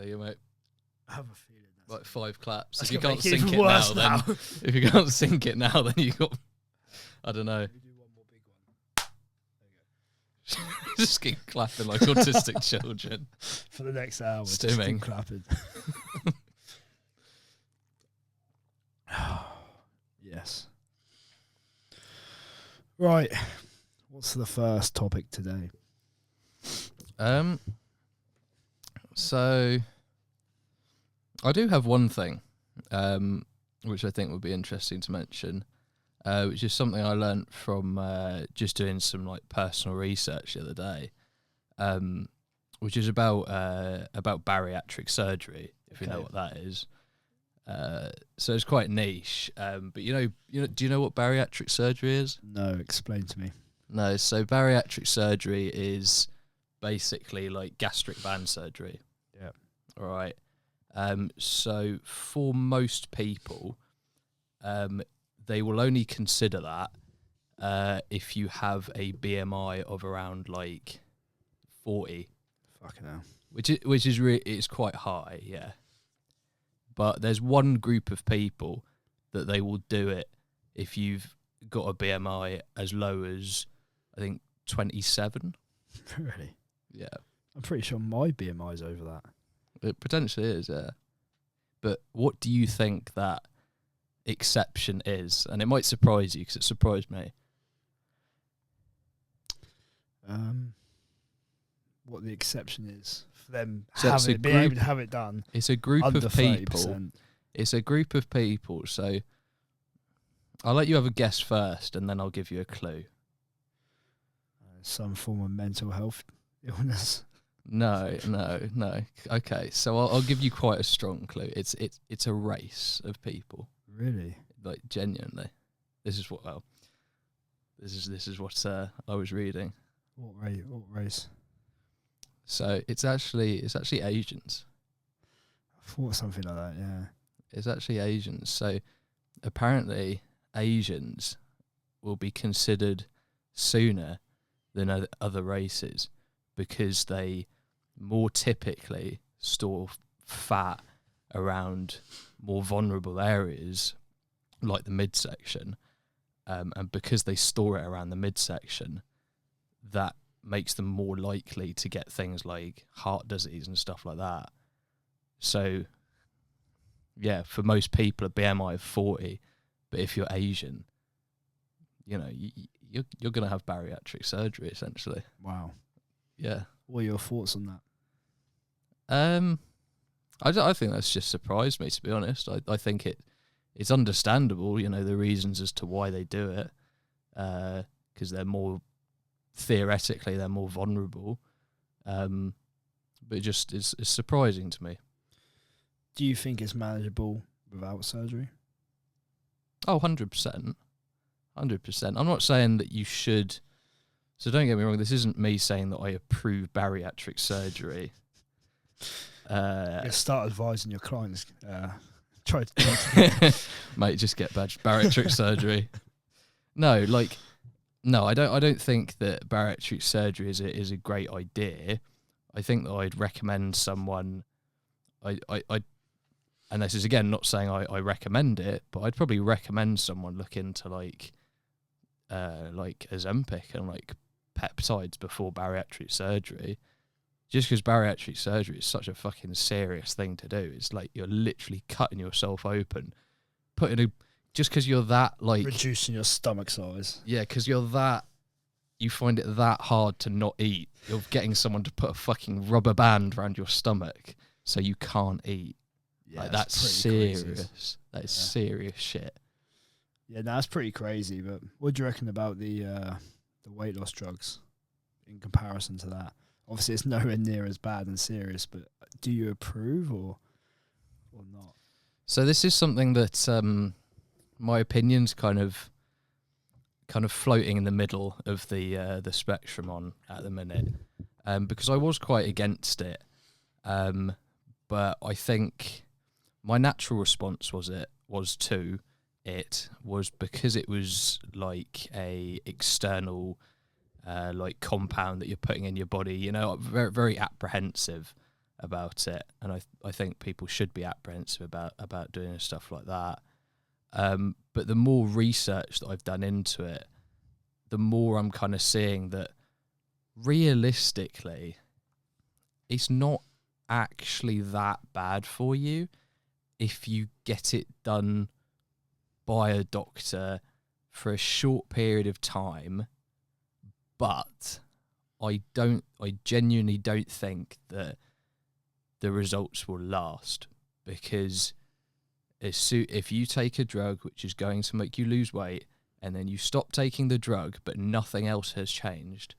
There you mate. I have a feeling that's Like 5 claps. That's If you gonna can't make it sink even it now, worse then now. if you can't sink it now, then you got. I don't know. Let me do one more big one. There you Just keep clapping like autistic children. go. For the next hour, just Stimming. keep clapping. Yes. Right. What's the first topic today? So I do have one thing, which I think would be interesting to mention, which is something I learnt from just doing some like personal research the other day, which is about bariatric surgery, if you know what that is. So it's quite niche, but you know, do you know what bariatric surgery is? No, explain to me. No, so bariatric surgery is basically like gastric band surgery. Yeah. All right. So for most people, they will only consider that if you have a BMI of around like 40. Fucking hell. Which is really, it's quite high, yeah. But there's one group of people that they will do it if you've got a BMI as low as, I think, 27. Really? Yeah. I'm pretty sure my BMI is over that. It potentially is, yeah. But what do you think that exception is? And it might surprise you, because it surprised me. What the exception is for them So being able to have it done. It's a group under of people. 30%. It's a group of people. So I'll let you have a guess first, and then I'll give you a clue. Some form of mental health illness. No. Okay, so I'll give you quite a strong clue. It's a race of people. Really? Like genuinely, this is what I was reading. What race? So it's actually Asians. I thought something like that. Yeah. It's actually Asians. So apparently Asians will be considered sooner than other races because they more typically store fat around more vulnerable areas like the midsection, and because they store it around the midsection, that makes them more likely to get things like heart disease and stuff like that. So yeah, for most people a BMI of 40, but if you're Asian, you know, you're going to have bariatric surgery essentially. Wow. Yeah. What are your thoughts on that? I think that's just surprised me, to be honest. I think it's understandable, you know, the reasons as to why they do it, because they're more, theoretically, they're more vulnerable. But just it's surprising to me. Do you think it's manageable without surgery? Oh, 100%. 100%. I'm not saying that you should. So don't get me wrong, this isn't me saying that I approve bariatric surgery. Start advising your clients. Try to mate, just get bariatric surgery. No, I don't think that bariatric surgery is a great idea. I think that I'd recommend someone. And this is again not saying I recommend it, but I'd probably recommend someone look into like Ozempic and like peptides before bariatric surgery. Just because bariatric surgery is such a fucking serious thing to do. It's like you're literally cutting yourself open, just because you're that like reducing your stomach size. Yeah, because you find it that hard to not eat. You're getting someone to put a fucking rubber band around your stomach so you can't eat. Yeah, like, that's serious. Crazy. That is serious shit. Yeah, that's pretty crazy. But what do you reckon about the weight loss drugs in comparison to that? Obviously, it's nowhere near as bad and serious, but do you approve or not? So this is something that my opinion's kind of floating in the middle of the spectrum on at the minute, because I was quite against it, but I think my natural response was because it was like a external like compound that you're putting in your body, you know, very, very apprehensive. about it, and I think people should be apprehensive about doing stuff like that. But the more research that I've done into it, the more I'm kind of seeing that realistically, it's not actually that bad for you if you get it done by a doctor for a short period of time. But I genuinely don't think that the results will last, because if you take a drug which is going to make you lose weight and then you stop taking the drug but nothing else has changed,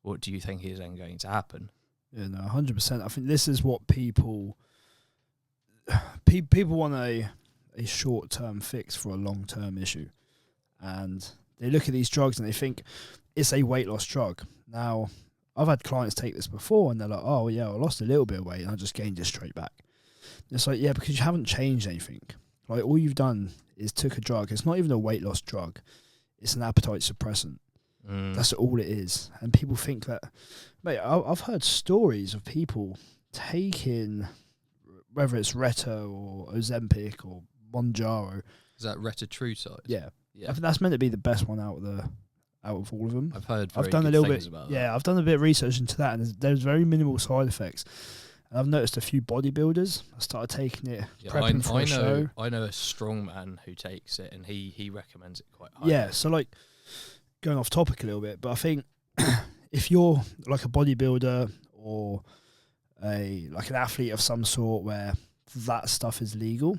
what do you think is then going to happen? Yeah, no, 100%. I think this is what people want a short-term fix for a long-term issue. And they look at these drugs and they think it's a weight loss drug. Now, I've had clients take this before and they're like, oh, yeah, I lost a little bit of weight and I just gained it straight back. And it's like, yeah, because you haven't changed anything. Like, all you've done is took a drug. It's not even a weight loss drug. It's an appetite suppressant. That's all it is. And people think that, mate, I've heard stories of people taking, whether it's Retta or Ozempic or Monjaro. Is that retatrutide? Yeah. I think that's meant to be the best one out of all of them. I've done a little bit about that. Yeah, I've done a bit of research into that, and there's very minimal side effects. And I've noticed a few bodybuilders. I started taking it, prepping for a show. I know a strongman who takes it, and he recommends it quite highly. Yeah, so like, going off topic a little bit, but I think if you're like a bodybuilder or an athlete of some sort where that stuff is legal,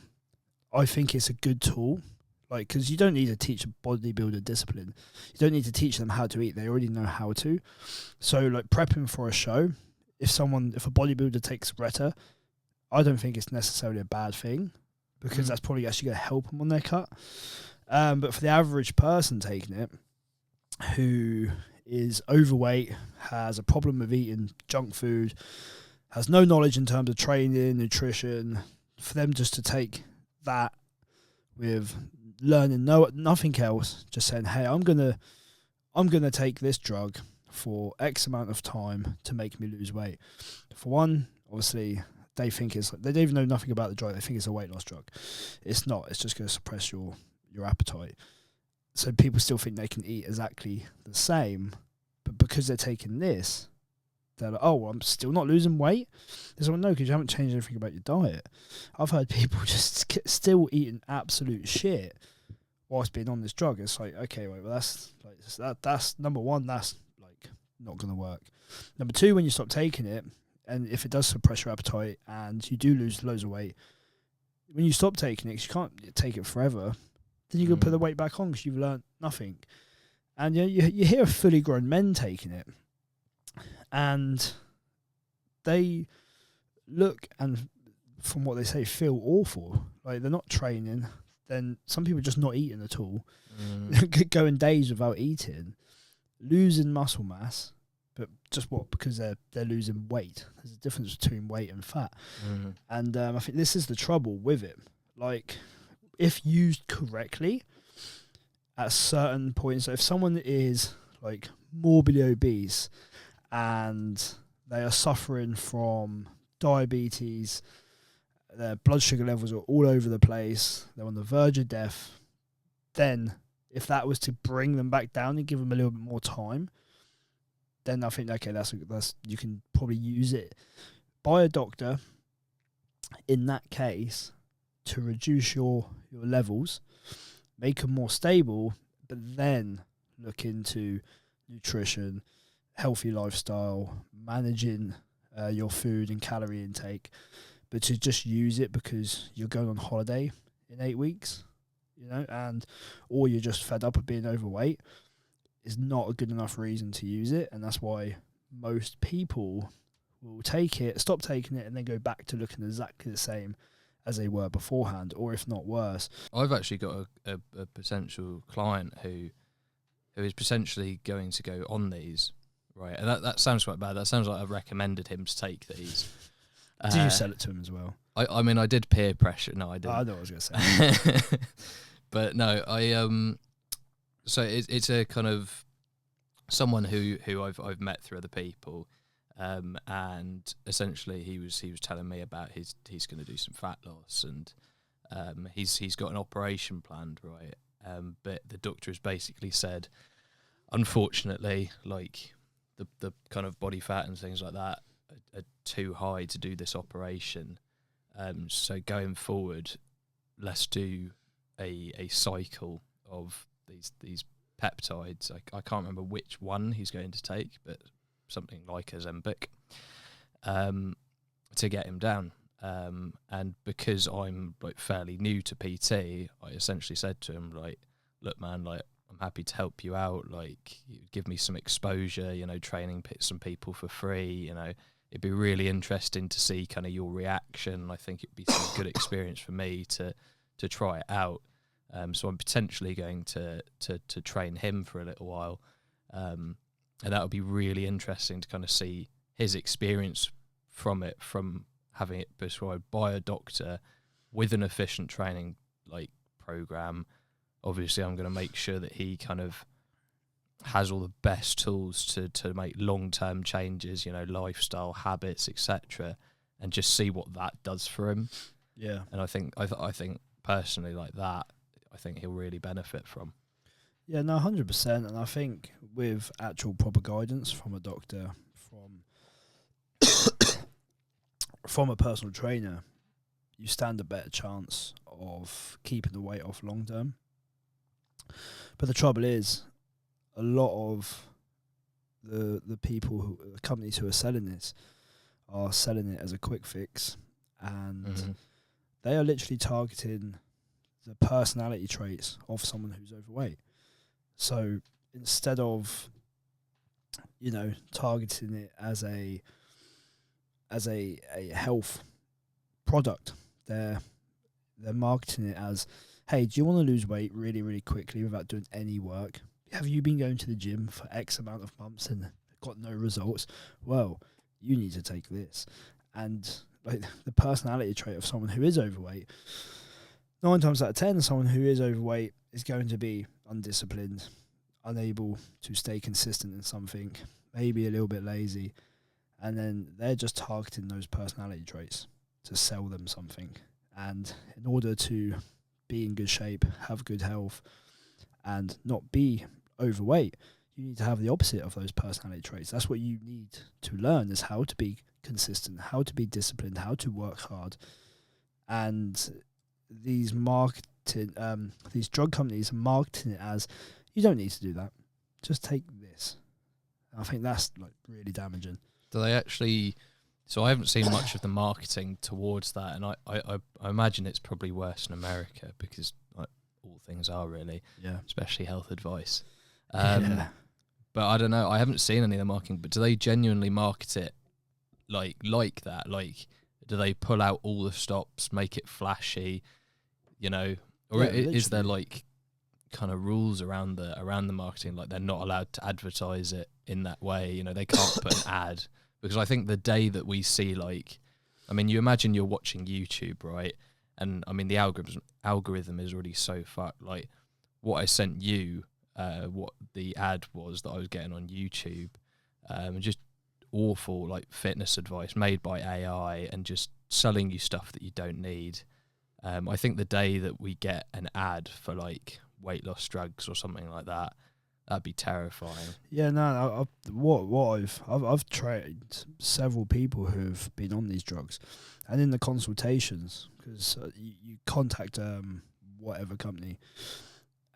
I think it's a good tool. Like, because you don't need to teach a bodybuilder discipline. You don't need to teach them how to eat. They already know how to. So, like, prepping for a show, if a bodybuilder takes Retta, I don't think it's necessarily a bad thing, because that's probably actually going to help them on their cut. But for the average person taking it, who is overweight, has a problem with eating junk food, has no knowledge in terms of training, nutrition, for them just to take that with learning nothing else, just saying, hey, I'm gonna take this drug for X amount of time to make me lose weight. For one, obviously, they don't even know nothing about the drug. They think it's a weight loss drug. It's not. It's just going to suppress your appetite. So people still think they can eat exactly the same, but because they're taking this, they're like, oh, well, I'm still not losing weight. There's like, no, because you haven't changed anything about your diet. I've heard people just still eating absolute shit whilst being on this drug. It's like, okay, wait, well, that's number one, that's like not going to work. Number two, when you stop taking it, and if it does suppress your appetite and you do lose loads of weight, when you stop taking it, 'cause you can't take it forever, then you can put the weight back on because you've learnt nothing. And you hear fully grown men taking it, and they look and, from what they say, feel awful. Like, they're not training. Then some people are just not eating at all, going days without eating, losing muscle mass, but just because they're losing weight. There's a difference between weight and fat. And I think this is the trouble with it. Like, if used correctly at certain points, so if someone is like morbidly obese and they are suffering from diabetes, their blood sugar levels are all over the place, they're on the verge of death, then if that was to bring them back down and give them a little bit more time, then I think, okay, that's you can probably use it by a doctor in that case to reduce your levels, make them more stable, but then look into nutrition, healthy lifestyle, managing your food and calorie intake. But to just use it because you're going on holiday in 8 weeks, or you're just fed up of being overweight, is not a good enough reason to use it. And that's why most people will take it, stop taking it, and then go back to looking exactly the same as they were beforehand, or if not worse. I've actually got a potential client who is potentially going to go on these, right? And that sounds quite bad. That sounds like I've recommended him to take these. Did you sell it to him as well? I mean, I did peer pressure. No, I didn't. I know what I was going to say. But no, so it's a kind of someone who I've met through other people, And essentially he was telling me about he's going to do some fat loss, and he's got an operation planned, right? But the doctor has basically said, unfortunately, like the kind of body fat and things like that are too high to do this operation. So going forward, let's do a cycle of these peptides. I can't remember which one he's going to take, but something like Ozempic, to get him down. And because I'm like fairly new to PT, I essentially said to him, like, look, man, like, I'm happy to help you out. Like, you give me some exposure, you know, training some people for free. You know, it'd be really interesting to see kind of your reaction. I think it'd be some good experience for me to try it out. So I'm potentially going to train him for a little while. And that would be really interesting to kind of see his experience from it, from having it prescribed by a doctor with an efficient training like program. Obviously, I'm going to make sure that he kind of has all the best tools to make long-term changes, you know, lifestyle, habits, etc., and just see what that does for him. Yeah. And I think personally, like that, I think he'll really benefit from. Yeah, no, 100%. And I think with actual proper guidance from a doctor, from a personal trainer, you stand a better chance of keeping the weight off long term. But the trouble is, a lot of the people the companies who are selling this are selling it as a quick fix, and they are literally targeting the personality traits of someone who's overweight. So instead of, you know, targeting it as a health product, they're marketing it as, hey, do you want to lose weight really, really quickly without doing any work? Have you been going to the gym for X amount of months and got no results? Well, you need to take this. And like the personality trait of someone who is overweight, 9 times out of 10, someone who is overweight is going to be undisciplined, unable to stay consistent in something, maybe a little bit lazy. And then they're just targeting those personality traits to sell them something. And in order to be in good shape, have good health, and not be overweight, you need to have the opposite of those personality traits. That's what you need to learn, is how to be consistent, how to be disciplined, how to work hard. And these drug companies are marketing it as, you don't need to do that, just take this. I think that's like really damaging. Do they actually? So I haven't seen much of the marketing towards that, and I imagine it's probably worse in America, because like, all things are really, yeah, especially health advice. Yeah. But I don't know. I haven't seen any of the marketing. But do they genuinely market it like that? Like, do they pull out all the stops, make it flashy, you know, or is there like kind of rules around the marketing? Like, they're not allowed to advertise it in that way. You know, they can't put an ad. Because I think the day that we see, like, I mean, you imagine you're watching YouTube, right? And I mean, the algorithm is already so fucked. Like, what I sent you, what the ad was that I was getting on YouTube, just awful, like, fitness advice made by AI and just selling you stuff that you don't need. I think the day that we get an ad for, like, weight loss drugs or something like that, that'd be terrifying. Yeah, no. I've trained several people who've been on these drugs, and in the consultations, because you contact whatever company,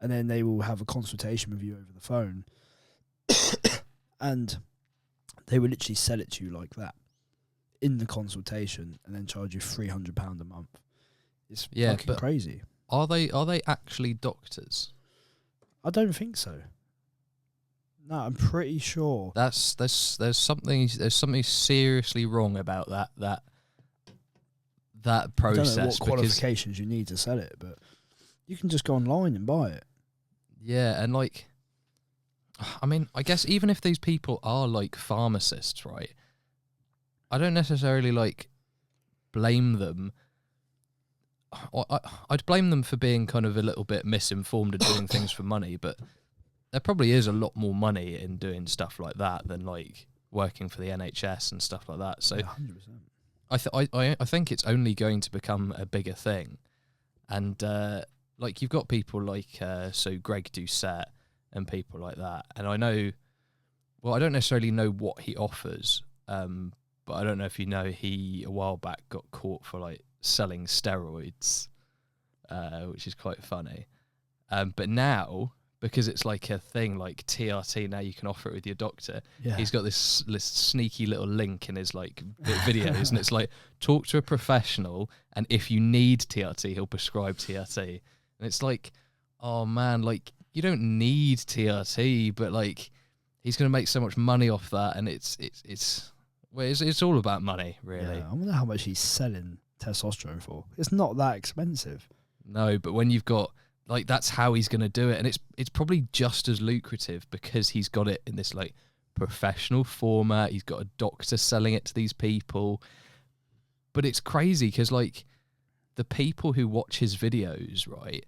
and then they will have a consultation with you over the phone, and they will literally sell it to you like that in the consultation, and then charge you £300 a month. It's fucking crazy. Are they actually doctors? I don't think so. No, I'm pretty sure. There's something seriously wrong about that process. I don't know what qualifications you need to sell it, but you can just go online and buy it. Yeah, and like, I mean, I guess even if these people are like pharmacists, right? I don't necessarily like blame them. I'd blame them for being kind of a little bit misinformed and doing things for money, but there probably is a lot more money in doing stuff like that than like working for the NHS and stuff like that. So Yeah, 100%. I think it's only going to become a bigger thing. And like you've got people like so Greg Doucette and people like that. And I know, well, I don't necessarily know what he offers, but I don't know if you know, he a while back got caught for like selling steroids, which is quite funny. But now, because it's like a thing like TRT, now you can offer it with your doctor. Yeah. He's got this sneaky little link in his like videos, and it's like, talk to a professional, and if you need TRT, he'll prescribe TRT. And it's like, oh man, like you don't need TRT, but like he's gonna make so much money off that, and it's all about money, really. Yeah, I wonder how much he's selling testosterone for. It's not that expensive. No, but when you've got, like, that's how he's going to do it, and it's probably just as lucrative because he's got it in this like professional format. He's got a doctor selling it to these people, but it's crazy because like the people who watch his videos, right,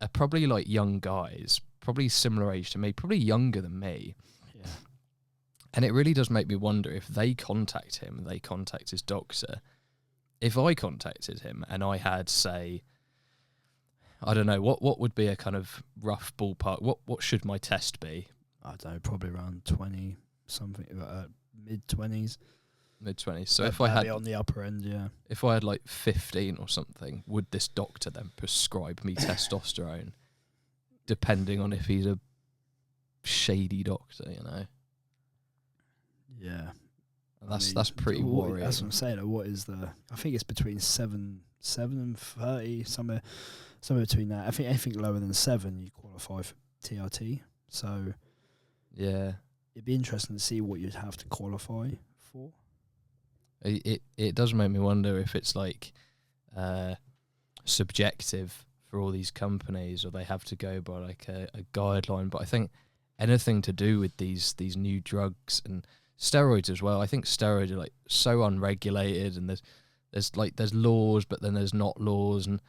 are probably like young guys, probably similar age to me, probably younger than me. Yeah. And it really does make me wonder if they contact him, they contact his doctor. If I contacted him and I had, say, I don't know, what would be a kind of rough ballpark? What should my test be? I don't know, probably around 20 something, mid-20s. Mid-20s. So if I had on the upper end, yeah. If I had like 15 or something, would this doctor then prescribe me testosterone? Depending on if he's a shady doctor, you know. Yeah. And that's pretty worrying. That's what I'm saying. What is I think it's between 7 and 30, somewhere between that. I think anything lower than 7, you qualify for TRT. So yeah, it'd be interesting to see what you'd have to qualify for. It does make me wonder if it's like subjective for all these companies, or they have to go by like a guideline. But I think anything to do with these new drugs and steroids as well. I think steroids are like so unregulated, and there's laws, but then there's not laws, and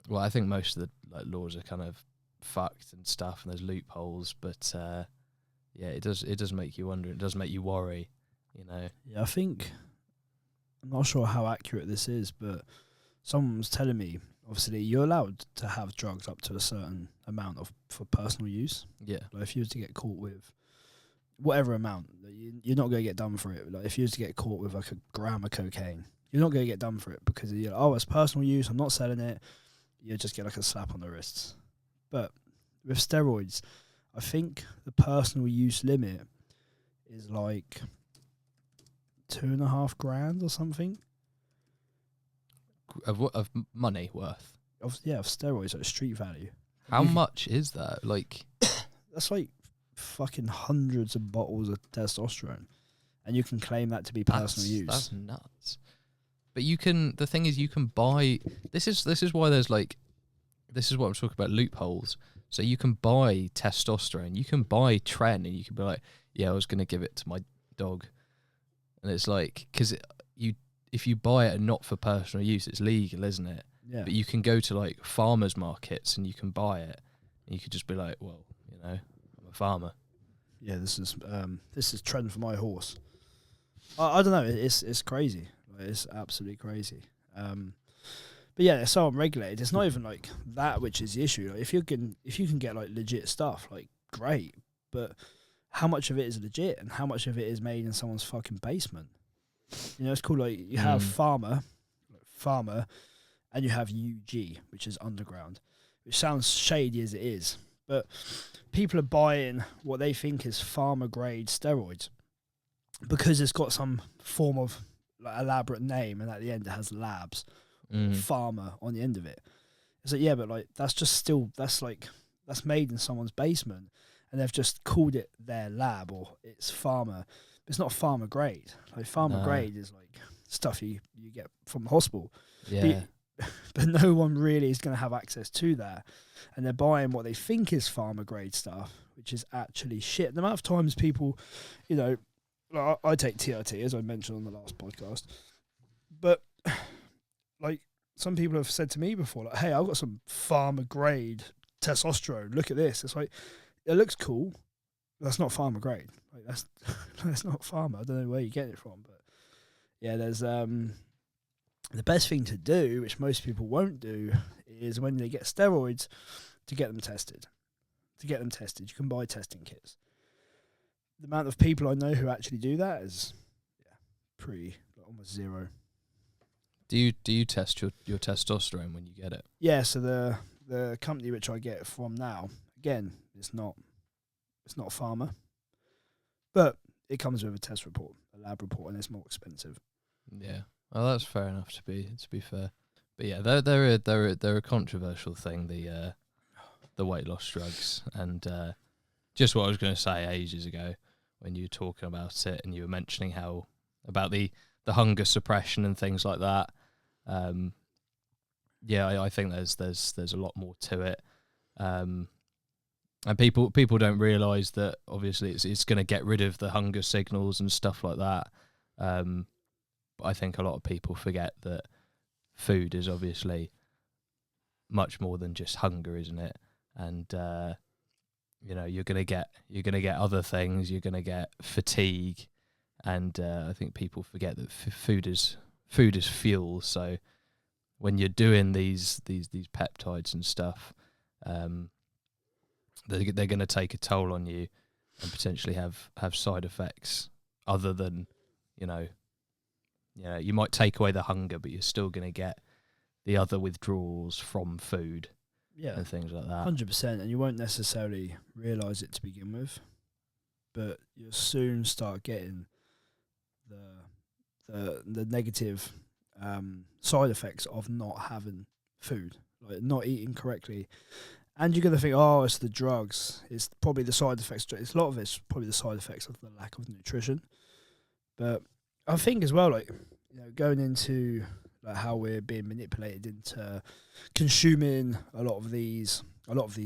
well, I think most of the like laws are kind of fucked and stuff, and there's loopholes. But yeah, it does make you wonder. It does make you worry, you know. Yeah, I think, I'm not sure how accurate this is, but someone was telling me, obviously you're allowed to have drugs up to a certain amount for personal use. Yeah. Like if you were to get caught with whatever amount, you're not going to get done for it. Like if you were to get caught with like a gram of cocaine, you're not going to get done for it because you're like, oh, it's personal use, I'm not selling it. You just get like a slap on the wrists. But with steroids, I think the personal use limit is like $2.5 grand or something. Of money worth? Of steroids, like street value. How much is that? Like, that's like fucking hundreds of bottles of testosterone, and you can claim that to be personal use. That's nuts. But you can. The thing is, you can buy. This is why there's like. This is what I'm talking about, loopholes. So you can buy testosterone. You can buy Tren, and you can be like, yeah, I was going to give it to my dog, and it's like, because if you buy it and not for personal use, it's legal, isn't it? Yeah. But you can go to like farmers markets and you can buy it, and you could just be like, well, you know, I'm a farmer. Yeah, this is Tren for my horse. I don't know. It's crazy. Like, it's absolutely crazy. But yeah, it's so unregulated. It's not even like that which is the issue. Like if you can get like legit stuff, like great. But how much of it is legit and how much of it is made in someone's fucking basement? You know, it's cool. Like you have farmer, and you have UG, which is underground, which sounds shady as it is. But people are buying what they think is farmer grade steroids because it's got some form of like elaborate name, and at the end it has labs, farmer on the end of it. It's like, yeah, but like that's made in someone's basement, and they've just called it their lab or it's farmer. It's not farmer grade. Like farmer grade is like stuff you get from the hospital. Yeah. But no one really is going to have access to that, and they're buying what they think is farmer grade stuff, which is actually shit. The amount of times people, you know, like I take TRT as I mentioned on the last podcast, but like some people have said to me before, like, "Hey, I've got some farmer grade testosterone. Look at this." It's like, it looks cool, That's not farmer grade. Like that's that's not farmer. I don't know where you get it from, but yeah, there's the best thing to do, which most people won't do, is when they get steroids, to get them tested. You can buy testing kits. The amount of people I know who actually do that is pretty almost zero. Do you test your testosterone when you get it? Yeah, so the company which I get it from now, again, it's not pharma, but it comes with a test report, a lab report, and it's more expensive. Yeah, well, that's fair enough to be fair. But yeah, they're a controversial thing. The weight loss drugs, and just what I was going to say ages ago when you were talking about it, and you were mentioning how about the hunger suppression and things like that. I think there's a lot more to it, and people don't realise that obviously it's going to get rid of the hunger signals and stuff like that. But I think a lot of people forget that food is obviously much more than just hunger, isn't it? And you're gonna get other things. You're gonna get fatigue, and I think people forget that food is fuel. So when you're doing these peptides and stuff, they're going to take a toll on you and potentially have side effects other than you might take away the hunger, but you're still going to get the other withdrawals from food. Yeah, and things like that. 100%, and you won't necessarily realise it to begin with, but you'll soon start getting the negative side effects of not having food, like not eating correctly. And you're going to think, oh, it's the drugs. It's probably the side effects. It's a lot of it's probably the side effects of the lack of nutrition. But I think as well, like, going into like how we're being manipulated into consuming a lot of these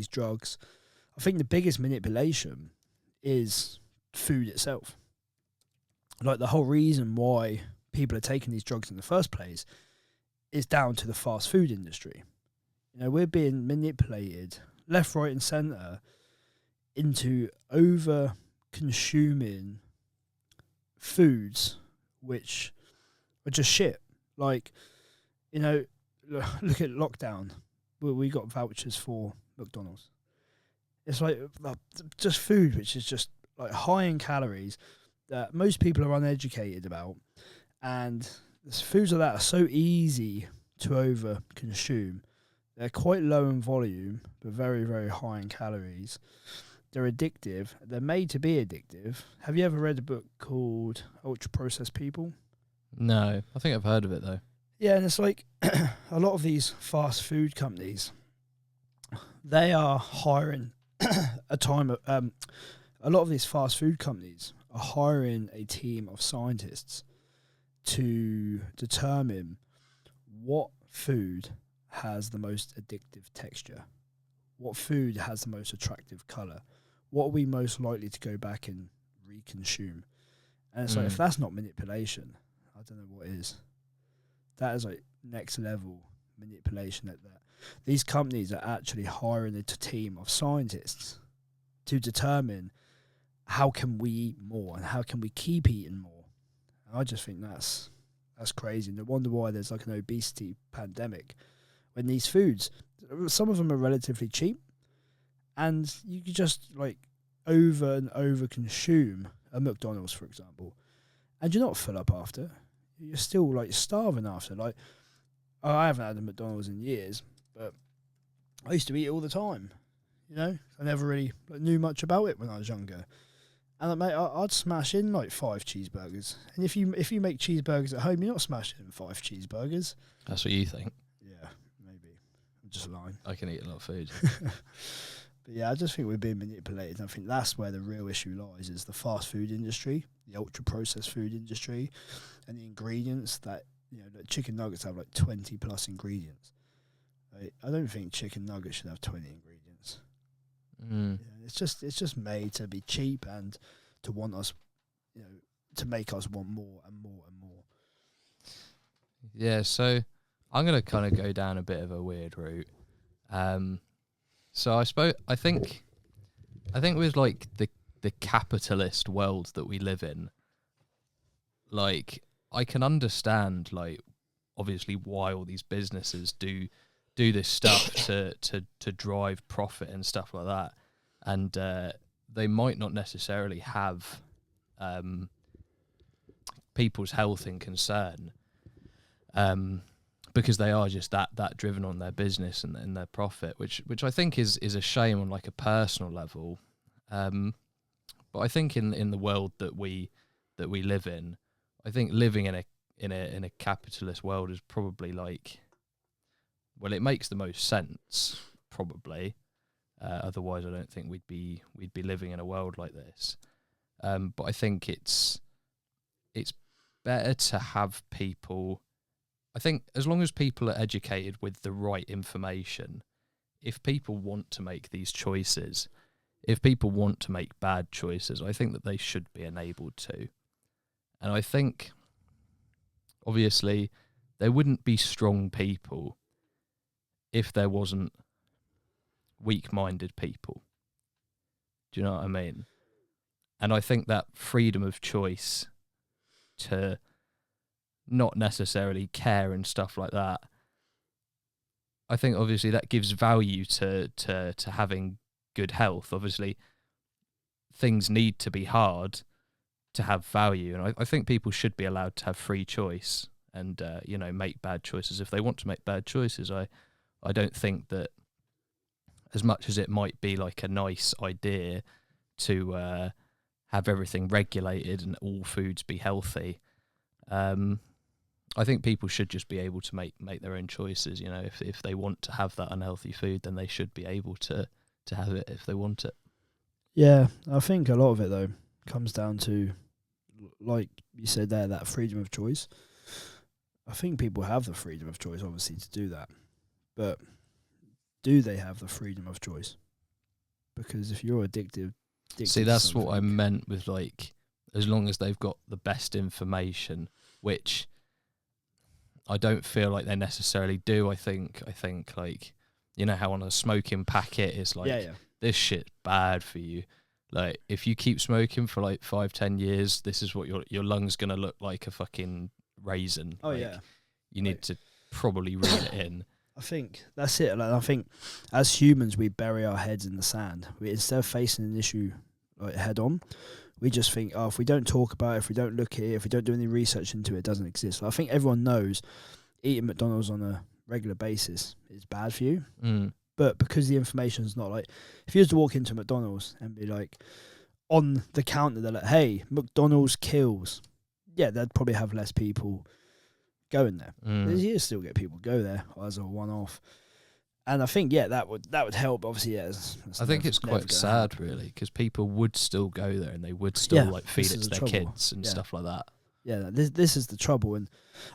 drugs, I think the biggest manipulation is food itself. Like, the whole reason why people are taking these drugs in the first place is down to the fast food industry. We're being manipulated left, right, and centre into over consuming foods which are just shit. Like, look at lockdown. We got vouchers for McDonald's. It's like just food which is just like high in calories that most people are uneducated about, and foods like that are so easy to over consume. They're quite low in volume, but very, very high in calories. They're addictive. They're made to be addictive. Have you ever read a book called Ultra Processed People? No, I think I've heard of it though. Yeah, and it's like a lot of these fast food companies, they are hiring a lot of these fast food companies are hiring a team of scientists to determine what food has the most addictive texture, what food has the most attractive colour, what are we most likely to go back and reconsume. And it's like, if that's not manipulation, I don't know what is. That is like next level manipulation. That these companies are actually hiring a team of scientists to determine how can we eat more and how can we keep eating more. And I just think that's crazy. No wonder why there's like an obesity pandemic, when these foods, some of them are relatively cheap, and you could just like over and over consume a McDonald's, for example, and you're not full up after. You're still like starving after. Like, I haven't had a McDonald's in years, but I used to eat it all the time. I never really knew much about it when I was younger. And mate, I'd smash in like 5 cheeseburgers. And if you make cheeseburgers at home, you're not smashing in 5 cheeseburgers. That's what you think. Yeah, maybe. I'm just lying. I can eat a lot of food. But yeah, I just think we're being manipulated. I think that's where the real issue lies, is the fast food industry, the ultra processed food industry, and the ingredients that, the chicken nuggets have like 20 plus ingredients. I don't think chicken nuggets should have 20 ingredients. It's just made to be cheap and to want us, to make us want more and more and more. Yeah, so I'm gonna kind of go down a bit of a weird route. So I think with like the the capitalist world that we live in, like, I can understand, like, obviously why all these businesses do this stuff to drive profit and stuff like that, and they might not necessarily have people's health in concern, because they are just that driven on their business and their profit, which I think is a shame on like a personal level. But I think in the world that we live in, I think living in a capitalist world is probably like, well, it makes the most sense probably. Otherwise, I don't think we'd be living in a world like this. But I think it's better to have people. I think as long as people are educated with the right information, if people want to make these choices, if people want to make bad choices, I think that they should be enabled to. And I think, obviously, there wouldn't be strong people if there wasn't weak-minded people. Do you know what I mean? And I think that freedom of choice to not necessarily care and stuff like that, I think obviously that gives value to having good health. Obviously, things need to be hard to have value, and I think people should be allowed to have free choice and make bad choices if they want to make bad choices. I don't think that, as much as it might be like a nice idea to have everything regulated and all foods be healthy, I think people should just be able to make their own choices. You know, if they want to have that unhealthy food, then they should be able to have it if they want it. Yeah, I think a lot of it though comes down to, like you said there, that freedom of choice. I think people have the freedom of choice, obviously, to do that, but do they have the freedom of choice? Because if you're addicted see, that's what I meant with, like, as long as they've got the best information, which I don't feel like they necessarily do. I think like, you know how on a smoking packet it's like, this shit's bad for you. Like, if you keep smoking for like 5-10 years, this is what your lungs gonna look like, a fucking raisin. Oh, like, yeah. You need to probably reel it in. I think that's it. Like, I think as humans, we bury our heads in the sand. Instead of facing an issue like head on, we just think, oh, if we don't talk about it, if we don't look at it, if we don't do any research into it, it doesn't exist. Like, I think everyone knows eating McDonald's on a regular basis is bad for you. But because the information is not, like, if you was to walk into McDonald's and be like, on the counter, they're like, hey, McDonald's kills. Yeah, they'd probably have less people going there. You still get people go there as a one-off. And I think, that would help. Obviously, I think it's quite sad, really, because people would still go there and they would still like feed it to their kids and stuff like that. Yeah, this is the trouble, and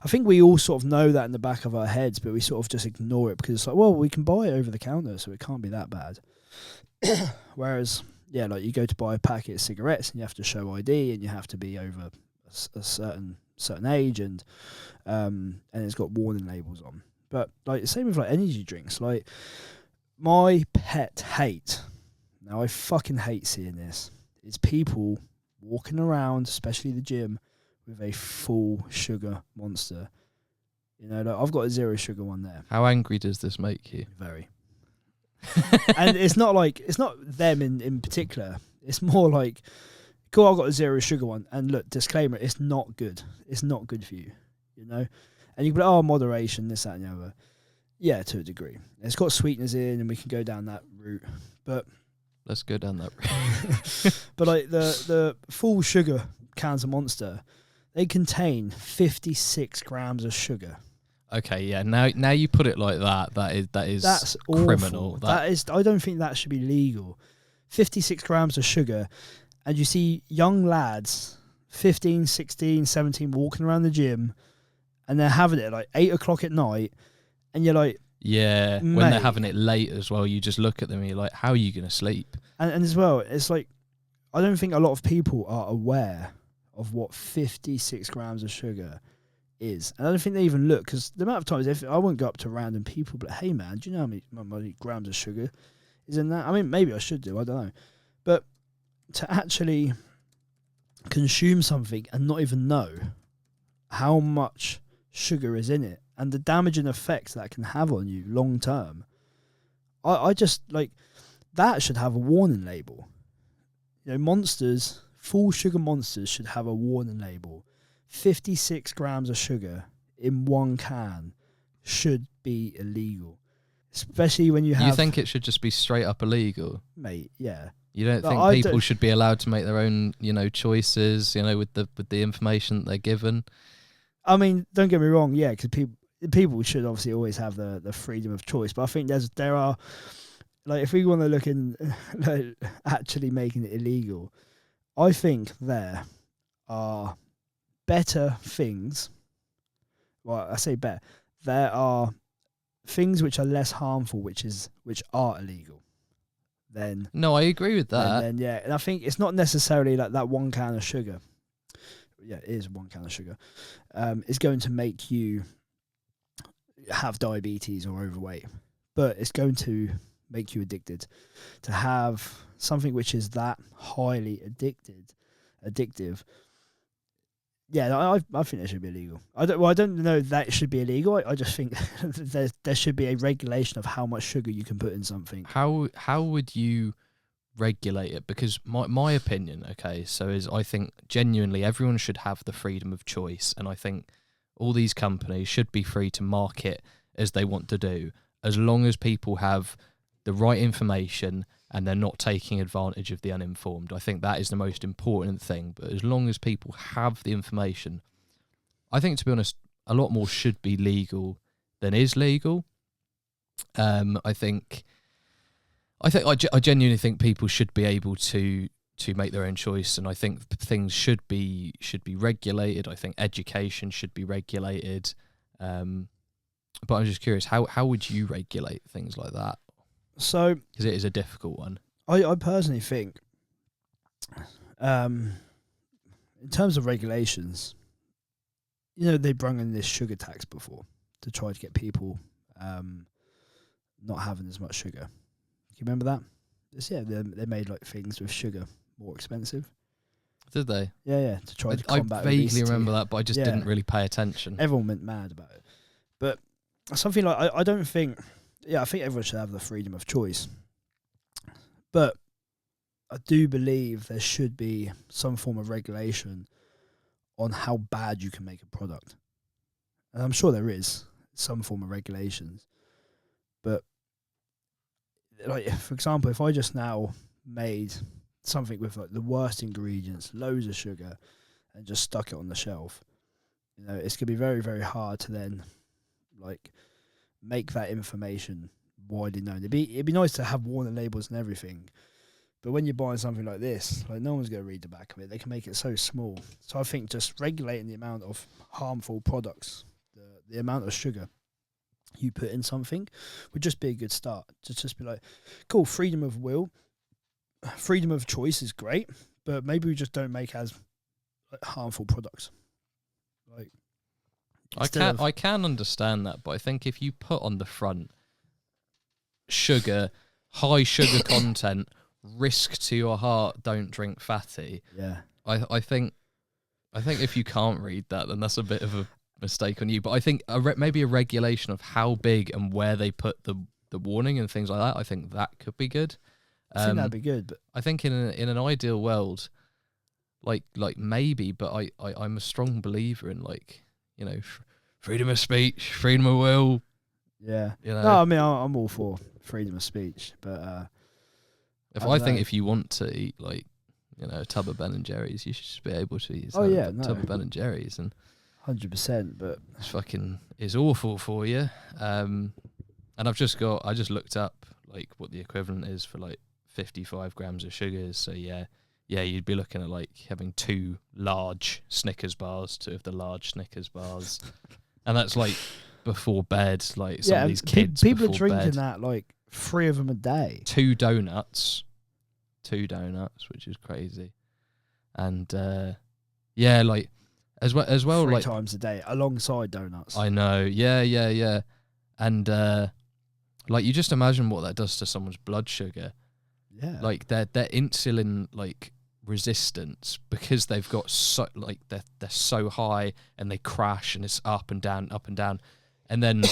I think we all sort of know that in the back of our heads, but we sort of just ignore it because it's like, well, we can buy it over the counter, so it can't be that bad. Whereas, like, you go to buy a packet of cigarettes and you have to show ID and you have to be over a certain age, and it's got warning labels on. But like, the same with like energy drinks. Like, my pet hate, now I fucking hate seeing this, is people walking around, especially the gym, with a full sugar Monster. You know, like, I've got a 0 sugar one there. How angry does this make you? Very. And it's not them in particular. It's more like, cool, I've got a 0 sugar one, and look, disclaimer, it's not good. It's not good for you, you know? And you can be like, oh, moderation, this, that, and the other. Yeah, to a degree. It's got sweeteners in, and we can go down that route. But let's go down that route. But like the full sugar cans of Monster, they contain 56 grams of sugar. Okay, yeah. Now you put it like that. That's criminal. That is. I don't think that should be legal. 56 grams of sugar, and you see young lads, 15, 16, 17, walking around the gym, and they're having it at like 8 o'clock at night, and you're like, yeah, mate. When they're having it late as well, you just look at them and you're like, how are you going to sleep? And as well, it's like, I don't think a lot of people are aware of what 56 grams of sugar is. And I don't think they even look, because the amount of times, if I won't go up to random people, but hey man, do you know how many grams of sugar is in that? I mean, maybe I should do, I don't know. But to actually consume something and not even know how much sugar is in it and the damaging effects that can have on you long term. I just like that should have a warning label. You know, Monsters, full sugar Monsters should have a warning label. 56 grams of sugar in one can should be illegal. Especially when you have... You think it should just be straight up illegal? Mate, yeah. You don't think people should be allowed to make their own, choices, with the information that they're given? I mean, don't get me wrong, yeah, because people should obviously always have the freedom of choice. But I think there are, like, if we want to look in like, actually making it illegal, I think there are better things. Well, I say better. There are things which are less harmful, which are illegal. Then no, I agree with that. Then yeah, and I think it's not necessarily like that 1 can of sugar. Yeah, it is 1 can of sugar. Is going to make you have diabetes or overweight, but it's going to make you addicted. To have something which is that highly addictive. Yeah, I think that should be illegal. I don't know that it should be illegal. I just think there should be a regulation of how much sugar you can put in something. How would you regulate it? Because my opinion, okay, is I think genuinely everyone should have the freedom of choice, and I think all these companies should be free to market as they want to do, as long as people have the right information and they're not taking advantage of the uninformed. I think that is the most important thing. But as long as people have the information, I think, to be honest, a lot more should be legal than is legal. I genuinely think people should be able to make their own choice, and I think things should be regulated. I think education should be regulated. But I'm just curious, how would you regulate things like that? So, because it is a difficult one. I personally think, in terms of regulations, they brought in this sugar tax before to try to get people not having as much sugar. Do you remember that? They made like things with sugar more expensive. Did they? Yeah, to try to combat I vaguely obesity. remember that, but I just didn't really pay attention. Everyone went mad about it. But something like, I don't think... Yeah, I think everyone should have the freedom of choice. But I do believe there should be some form of regulation on how bad you can make a product. And I'm sure there is some form of regulations. But, like, for example, if I just now made something with like the worst ingredients, loads of sugar, and just stuck it on the shelf, it's going to be very, very hard to then, like, make that information widely known. It'd be nice to have warning labels and everything, but when you're buying something like this, like, no one's going to read the back of it. They can make it so small. So I think just regulating the amount of harmful products, the amount of sugar you put in something, would just be a good start. To just be like, cool, freedom of will, freedom of choice is great, but maybe we just don't make as harmful products. Like, I can understand that, but I think if you put on the front high sugar content, risk to your heart, don't drink fatty. Yeah. I think if you can't read that, then that's a bit of a mistake on you. But I think maybe a regulation of how big and where they put the warning and things like that, I think that could be good. I think that'd be good. But I think in an ideal world, like maybe, but I'm a strong believer in, like, freedom of speech, freedom of will. Yeah. No, I mean, I'm all for freedom of speech, but I think if you want to eat, like, a tub of Ben and Jerry's, you should just be able to eat a tub of Ben and Jerry's, and 100%. But it's fucking is awful for you. And I just looked up like what the equivalent is for like 55 grams of sugars. So yeah, you'd be looking at like having 2 large Snickers bars, 2 of the large Snickers bars, and that's like before bed. Like some of these kids, people are drinking that like 3 of them a day. 2 donuts, which is crazy, and like as well 3 like times a day alongside donuts. I know, yeah, and like you just imagine what that does to someone's blood sugar. Yeah, like their insulin like resistance because they've got so like they're so high and they crash and it's up and down, and then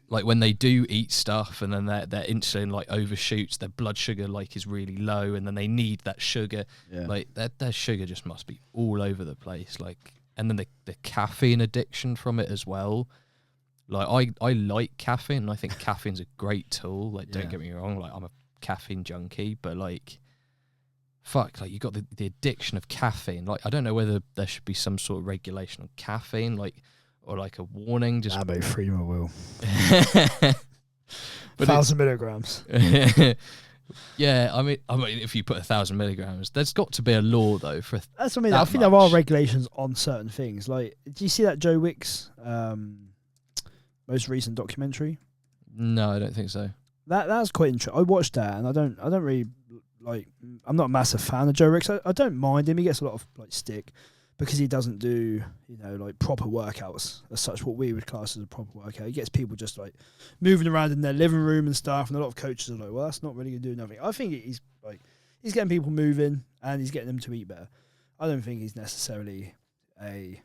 like when they do eat stuff and then their insulin like overshoots, their blood sugar like is really low, and then they need that sugar. Like their sugar just must be all over the place. Like, and then the caffeine addiction from it as well. Like I like caffeine, and I think caffeine's a great tool. Like, don't get me wrong, like I'm a caffeine junkie, but like, fuck, like you got the addiction of caffeine. Like, I don't know whether there should be some sort of regulation on caffeine, like, or like a warning. Just Abbey Freeman will. But 1,000 milligrams. Yeah, I mean, if you put 1,000 milligrams, there's got to be a law though for. That's what I mean. I think there are regulations on certain things. Like, do you see that Joe Wicks most recent documentary? No, I don't think so. That's quite interesting. I watched that, and I don't really like. I'm not a massive fan of Joe Wicks. I don't mind him. He gets a lot of like stick because he doesn't do, you know, like proper workouts as such, what we would class as a proper workout. He gets people just like moving around in their living room and stuff, and a lot of coaches are like, well, that's not really going to do nothing. I think he's getting people moving and he's getting them to eat better. I don't think he's necessarily an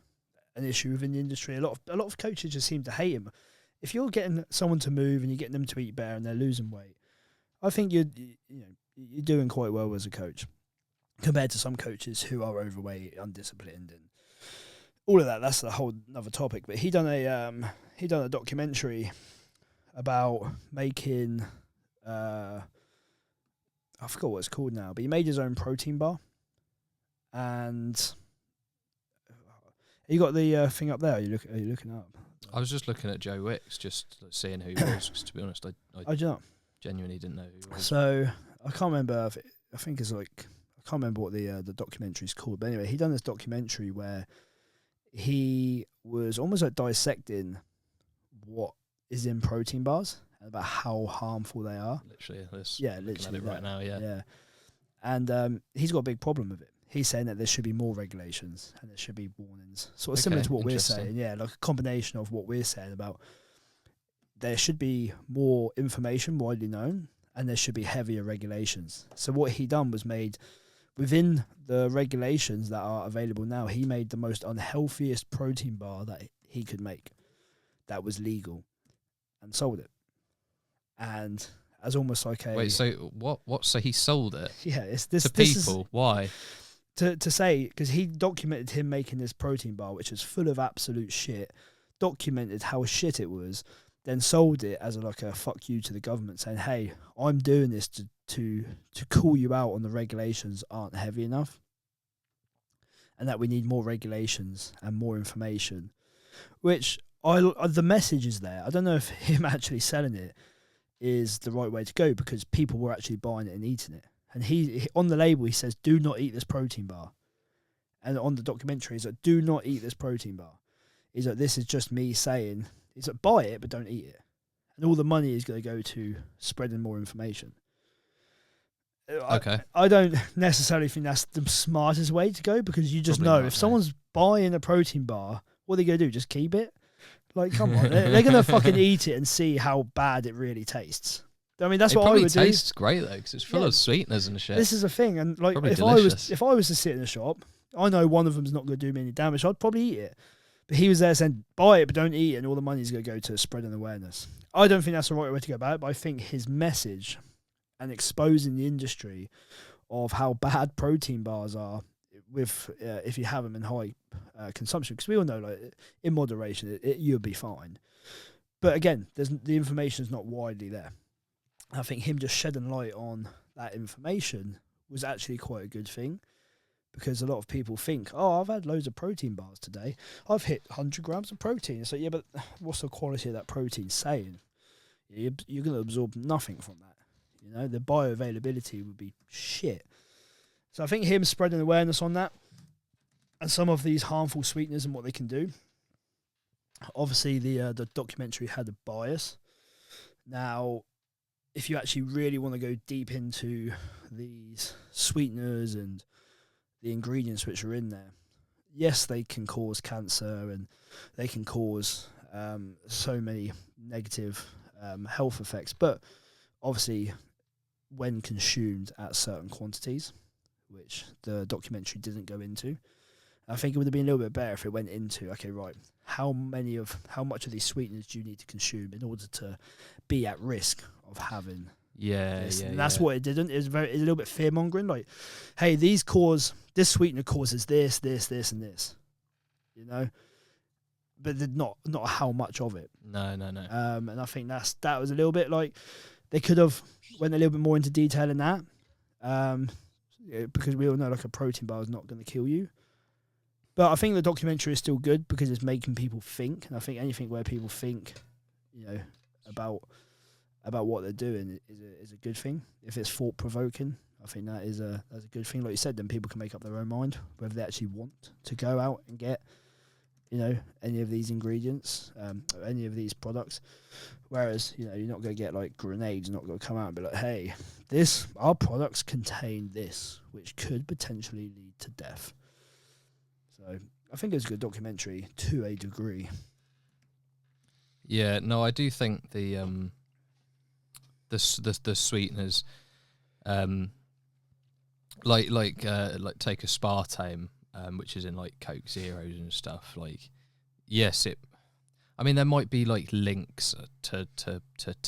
issue within the industry. A lot of coaches just seem to hate him. If you're getting someone to move and you're getting them to eat better and they're losing weight, I think you're doing quite well as a coach compared to some coaches who are overweight, undisciplined, and all of that. That's a whole another topic. But he done a documentary about making I forgot what it's called now, but he made his own protein bar. And you got the thing up there? Are you looking up? I was just looking at Joe Wicks, just seeing who he was. 'Cause to be honest, I genuinely didn't know who he was. So I can't remember. I think it's like, I can't remember what the documentary's called. But anyway, he done this documentary where he was almost like dissecting what is in protein bars and about how harmful they are. Literally, literally at it right now. Yeah. And he's got a big problem with it. He's saying that there should be more regulations and there should be warnings, sort of similar to what we're saying. Yeah, like a combination of what we're saying about there should be more information widely known and there should be heavier regulations. So what he done was made within the regulations that are available now, he made the most unhealthiest protein bar that he could make that was legal and sold it. And as almost like a... Wait, so what? So he sold it? Yeah, it's this... To people? Why? To say, because he documented him making this protein bar, which is full of absolute shit, documented how shit it was, then sold it as like a fuck you to the government, saying, hey, I'm doing this to call you out on the regulations aren't heavy enough and that we need more regulations and more information, which the message is there. I don't know if him actually selling it is the right way to go because people were actually buying it and eating it. And he on the label, he says, do not eat this protein bar. And on the documentary, he's like, do not eat this protein bar. He's like, this is just me saying, he's like, buy it, but don't eat it. And all the money is going to go to spreading more information. Okay. I don't necessarily think that's the smartest way to go because you just know if someone's buying a protein bar, what are they going to do? Just keep it? Like, come on. They're going to fucking eat it and see how bad it really tastes. I mean, that's what I would do. It probably tastes great though, because it's full of sweeteners and shit. This is a thing, and like if I was to sit in a shop, I know one of them's not going to do me any damage. I'd probably eat it. But he was there saying, buy it, but don't eat it, and all the money's going to go to spreading awareness. I don't think that's the right way to go about it, but I think his message and exposing the industry of how bad protein bars are with if you have them in high consumption, because we all know, like, in moderation, you'll be fine. But again, the information is not widely there. I think him just shedding light on that information was actually quite a good thing because a lot of people think, oh, I've had loads of protein bars today. I've hit 100 grams of protein. So, yeah, but what's the quality of that protein saying? You're going to absorb nothing from that. You know, the bioavailability would be shit. So I think him spreading awareness on that and some of these harmful sweeteners and what they can do. Obviously, the documentary had a bias. Now, if you actually really want to go deep into these sweeteners and the ingredients which are in there, yes, they can cause cancer and they can cause so many negative health effects, but obviously when consumed at certain quantities, which the documentary didn't go into. I think it would have been a little bit better if it went into, okay, right, how much of these sweeteners do you need to consume in order to be at risk of having this? And that's what it didn't. It was a little bit fear mongering. Like, hey, this sweetener causes this, and this, you know, but not how much of it. No. And I think that was a little bit like they could have went a little bit more into detail in that, because we all know like a protein bar is not going to kill you. But I think the documentary is still good because it's making people think, and I think anything where people think, you know, about what they're doing is a good thing. If it's thought provoking, I think that's a good thing. Like you said, then people can make up their own mind whether they actually want to go out and get, you know, any of these ingredients, any of these products. Whereas, you know, you're not going to get like grenades, not going to come out and be like, hey, our products contain this, which could potentially lead to death. So I think it's a good documentary to a degree. Yeah, no, I do think the sweeteners, like take aspartame, which is in like Coke Zeros and stuff. Like, yes, I mean, there might be like links to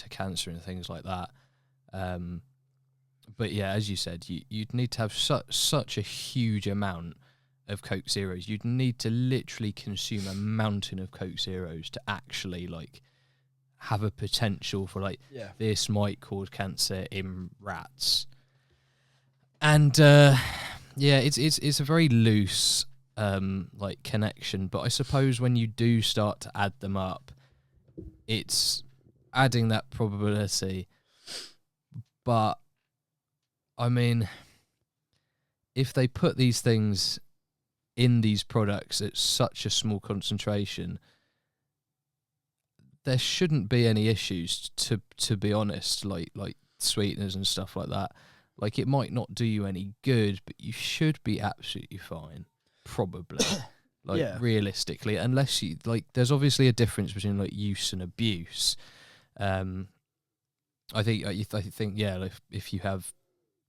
cancer and things like that. But yeah, as you said, you'd need to have such a huge amount of Coke Zeros. You'd need to literally consume a mountain of Coke Zeros to actually like have a potential for like this might cause cancer in rats. And it's a very loose like connection, but I suppose when you do start to add them up, it's adding that probability. But I mean, if they put these things in these products at such a small concentration, there shouldn't be any issues, to be honest, like sweeteners and stuff like that. Like, it might not do you any good, but you should be absolutely fine, probably. Realistically, unless you like, there's obviously a difference between like use and abuse. I think if you have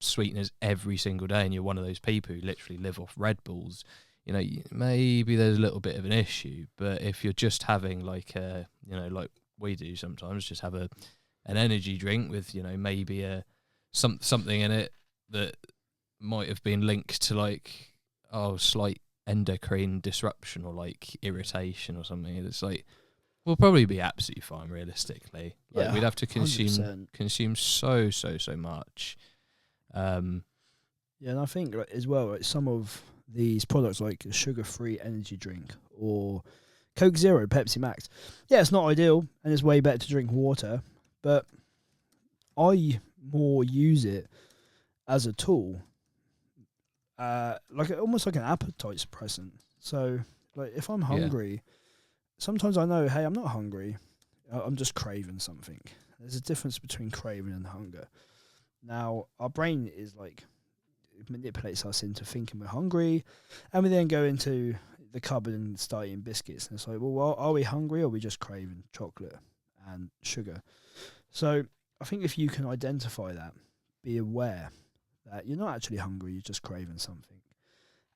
sweeteners every single day and you're one of those people who literally live off Red Bulls, you know, maybe there's a little bit of an issue. But if you're just having like like we do sometimes, just have an energy drink with, you know, maybe something in it that might have been linked to like slight endocrine disruption or like irritation or something, it's like we'll probably be absolutely fine realistically. Like, we'd have to consume so much. And I think as well, like, some of these products like a sugar-free energy drink or Coke Zero, Pepsi Max, it's not ideal and it's way better to drink water, but I more use it as a tool, almost like an appetite suppressant. So like if I'm hungry, sometimes I know, hey, I'm not hungry, I'm just craving something. There's a difference between craving and hunger. Now our brain is like, it manipulates us into thinking we're hungry, and we then go into the cupboard and start eating biscuits, and it's like, well, are we hungry or are we just craving chocolate and sugar? So I think if you can identify that, be aware that you're not actually hungry, you're just craving something,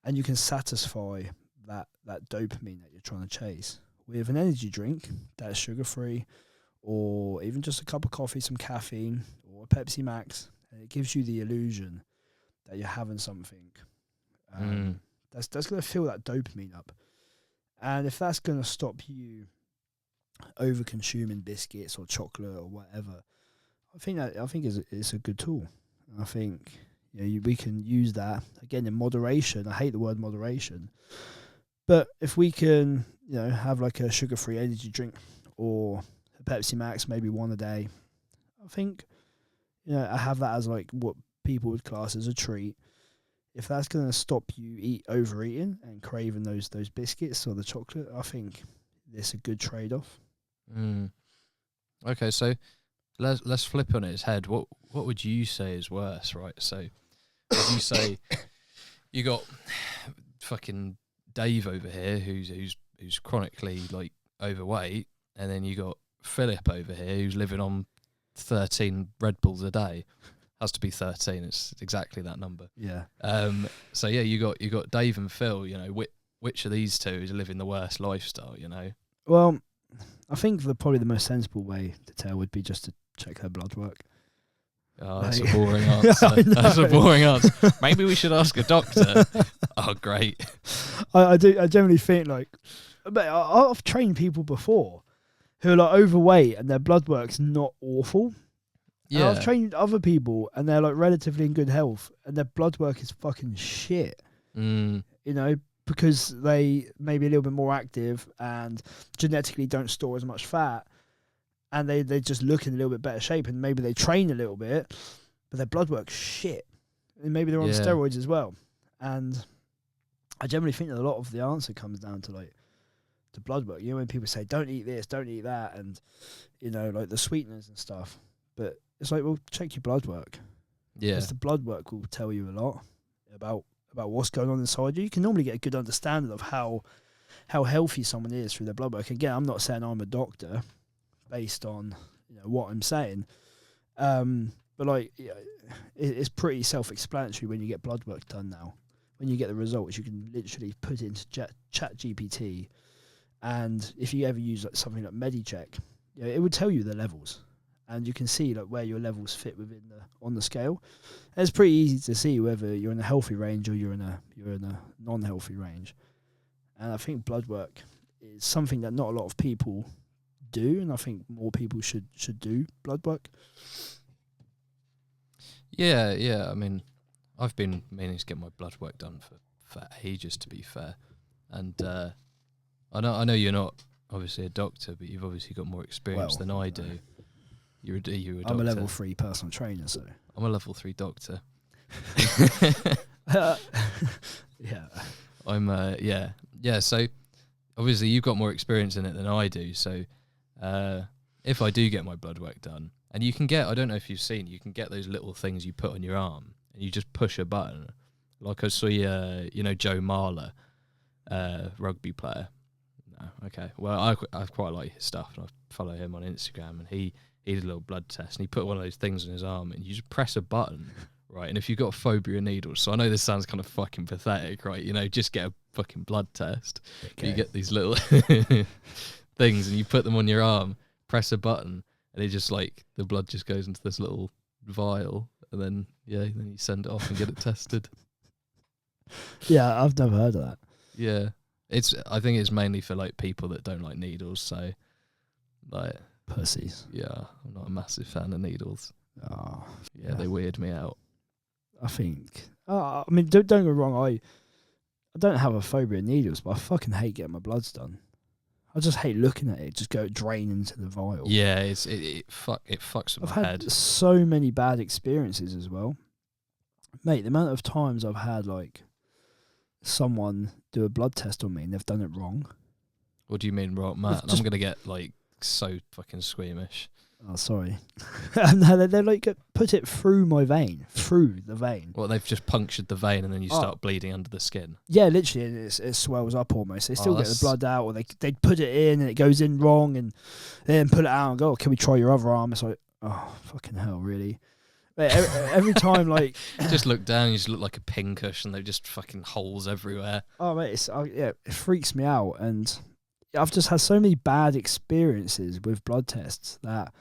and you can satisfy that dopamine that you're trying to chase with an energy drink that's sugar-free, or even just a cup of coffee, some caffeine, or a Pepsi Max, and it gives you the illusion that you're having something that's going to fill that dopamine up. And if that's going to stop you over consuming biscuits or chocolate or whatever, I think it's a good tool. I think we can use that again in moderation. I hate the word moderation, but if we can have like a sugar-free energy drink or a Pepsi Max, maybe one a day, I think I have that as like what people would class as a treat. If that's going to stop you overeating and craving those biscuits or the chocolate, I think it's a good trade-off. Okay, so let's flip on its head. What would you say is worse, right? So would you say you got fucking Dave over here who's chronically like overweight, and then you got Philip over here who's living on 13 Red Bulls a day. Has to be 13. It's exactly that number. Yeah. So yeah, you got Dave and Phil. You know, which of these two is living the worst lifestyle? You know. Well, I think probably the most sensible way to tell would be just to check their blood work. Oh, that's a boring answer. That's a boring answer. Maybe we should ask a doctor. Oh, great. I generally think like, but I've trained people before who are like overweight and their blood work's not awful. Yeah. And I've trained other people and they're like relatively in good health and their blood work is fucking shit. Mm. You know, because they may be a little bit more active and genetically don't store as much fat. And they just look in a little bit better shape and maybe they train a little bit, but their blood work's shit. And maybe they're on steroids as well. And I generally think that a lot of the answer comes down to like the blood work. You know, when people say, don't eat this, don't eat that, and, you know, like the sweeteners and stuff. But it's like, well, check your blood work. Yeah. Because the blood work will tell you a lot about what's going on inside you. You can normally get a good understanding of how healthy someone is through their blood work. Again, I'm not saying I'm a doctor based on, you know, what I'm saying. But like, yeah, it's pretty self-explanatory when you get blood work done now. When you get the results, you can literally put it into Chat GPT, and if you ever use like something like MediCheck, you know, it would tell you the levels, and you can see like where your levels fit within on the scale. And it's pretty easy to see whether you're in a healthy range or you're in a non-healthy range. And I think blood work is something that not a lot of people do, and I think more people should do blood work. Yeah. I mean, I've been meaning to get my blood work done for ages, to be fair. And I know you're not obviously a doctor, but you've obviously got more experience than I do. You're a doctor. I'm a level 3 personal trainer, so I'm a level 3 doctor. Yeah. I'm yeah. So obviously you've got more experience in it than I do. So if I do get my blood work done, and you can get, I don't know if you've seen, you can get those little things you put on your arm, and you just push a button. Like I saw you know, Joe Marler, rugby player. No, okay. Well, I quite like his stuff, and I follow him on Instagram, and he did a little blood test, and he put one of those things on his arm, and you just press a button, right? And if you've got a phobia of needles, so I know this sounds kind of fucking pathetic, right? You know, just get a fucking blood test. Okay. You get these little things, and you put them on your arm, press a button, and it just like, the blood just goes into this little vial, and then you send it off and get it tested. Yeah, I've never heard of that. Yeah. I think it's mainly for like people that don't like needles, so like pussies. Yeah, I'm not a massive fan of needles. Oh, yeah, they weird me out. I think. I mean, don't get me wrong. I don't have a phobia of needles, but I fucking hate getting my bloods done. I just hate looking at it just go drain into the vial. Yeah, it fucks with my head. I've had so many bad experiences as well, mate. The amount of times I've had like someone do a blood test on me and they've done it wrong. What do you mean wrong, Matt? I'm gonna get like so fucking squeamish. Oh, sorry. No, they like put it through my vein, through the vein. Well, they've just punctured the vein and then you start bleeding under the skin. Yeah, literally, and it swells up almost. They still get the blood out, or they put it in and it goes in wrong, and then put it out and go, oh, can we try your other arm? It's like, oh, fucking hell, really? Mate, every time, like... You just look down, you just look like a pincushion, and they're just fucking holes everywhere. Oh, mate, it freaks me out, and I've just had so many bad experiences with blood tests that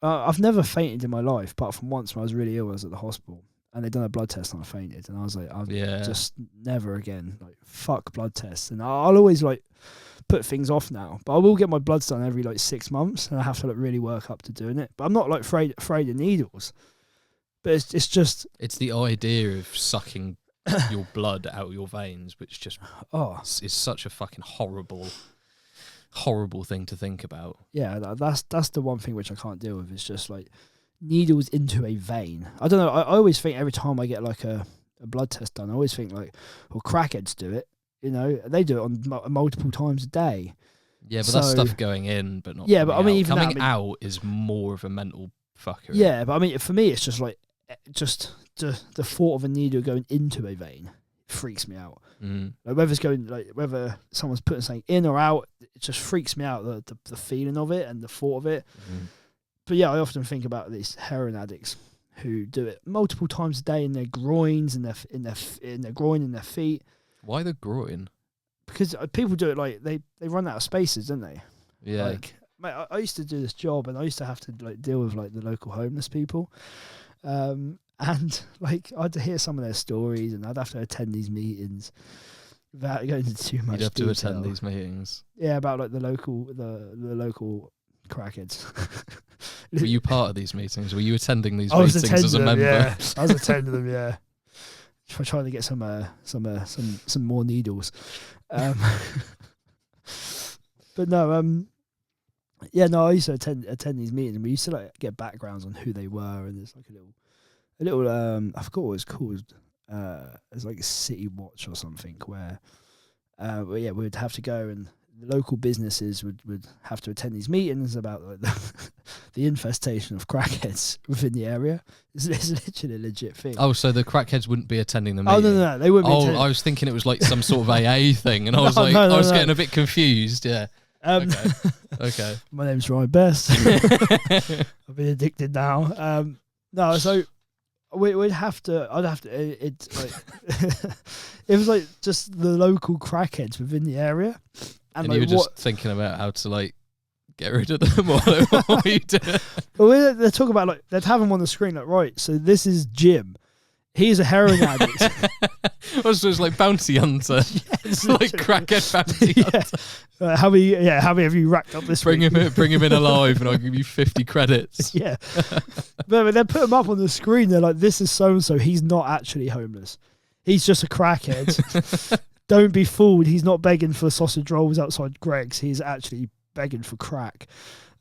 I've never fainted in my life, apart from once when I was really ill. I was at the hospital, and they'd done a blood test, and I fainted, and I was like, just never again. Like, fuck blood tests, and I'll always like put things off now. But I will get my bloods done every like 6 months, and I have to like really work up to doing it. But I'm not like afraid of needles. But it's just the idea of sucking your blood out of your veins, which just is such a fucking horrible thing to think about. Yeah, that's the one thing which I can't deal with. It's just like needles into a vein. I don't know. I always think every time I get like a blood test done, I always think like, well, crackheads do it. You know, they do it on multiple times a day. Yeah, but that's stuff going in, but not. Yeah, but I mean, even coming out is more of a mental fucker. Yeah, but I mean, for me, it's just like the thought of a needle going into a vein freaks me out. Like whether someone's putting something in or out, it just freaks me out. The feeling of it and the thought of it. But yeah, I often think about these heroin addicts who do it multiple times a day in their groins, in their groin, in their feet. Why the groin? Because people do it like they run out of spaces, don't they? Yeah. Like, mate, I used to do this job, and I used to have to like deal with like the local homeless people, and like I had to hear some of their stories, and I'd have to attend these meetings without going into too much. You'd have detail. to attend these meetings. Yeah, about like the local crackheads. Were you part of these meetings? Were you attending these I was meetings as a member? Yeah, I was attending them. Yeah, trying to get some more needles. But no, yeah, no, I used to attend these meetings, and we used to like get backgrounds on who they were, and there's like a little I forgot what it was called. It's like a City Watch or something where, well, yeah, we'd have to go, and the local businesses would have to attend these meetings about like the infestation of crackheads within the area. It's literally a legit thing. Oh, so the crackheads wouldn't be attending the meeting? Oh, no, they wouldn't be attending. I was thinking it was like some sort of AA thing, and I was I was getting a bit confused, yeah. Okay. My name's Ryan Best. I've been addicted now. No, so I'd have to, it's like, it was like just the local crackheads within the area. And like, you were just thinking about how to like get rid of them, or what were you doing? Well, they talk about like, they'd have them on the screen, like, right, so this is Jim. He's a heroin addict. Also, it's like bounty hunter, like crackhead bounty hunter. How many have you racked up this week? Bring him in alive, and I'll give you 50 credits. Yeah, but they put him up on the screen. They're like, "This is so and so. He's not actually homeless. He's just a crackhead. Don't be fooled. He's not begging for sausage rolls outside Greg's. He's actually begging for crack."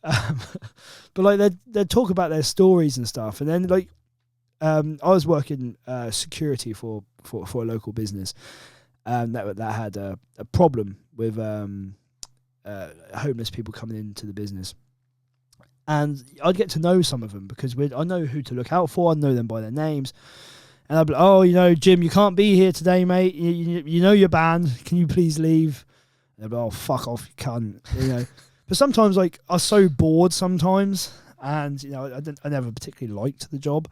But like they talk about their stories and stuff, and then like. I was working security for a local business that had a problem with homeless people coming into the business, and I'd get to know some of them because I know who to look out for. I know them by their names, and I'd be like, "Oh, Jim, you can't be here today, mate. You know you're banned. Can you please leave?" And they'd be like, "Oh, fuck off, you cunt." But sometimes like I was so bored sometimes, and I never particularly liked the job.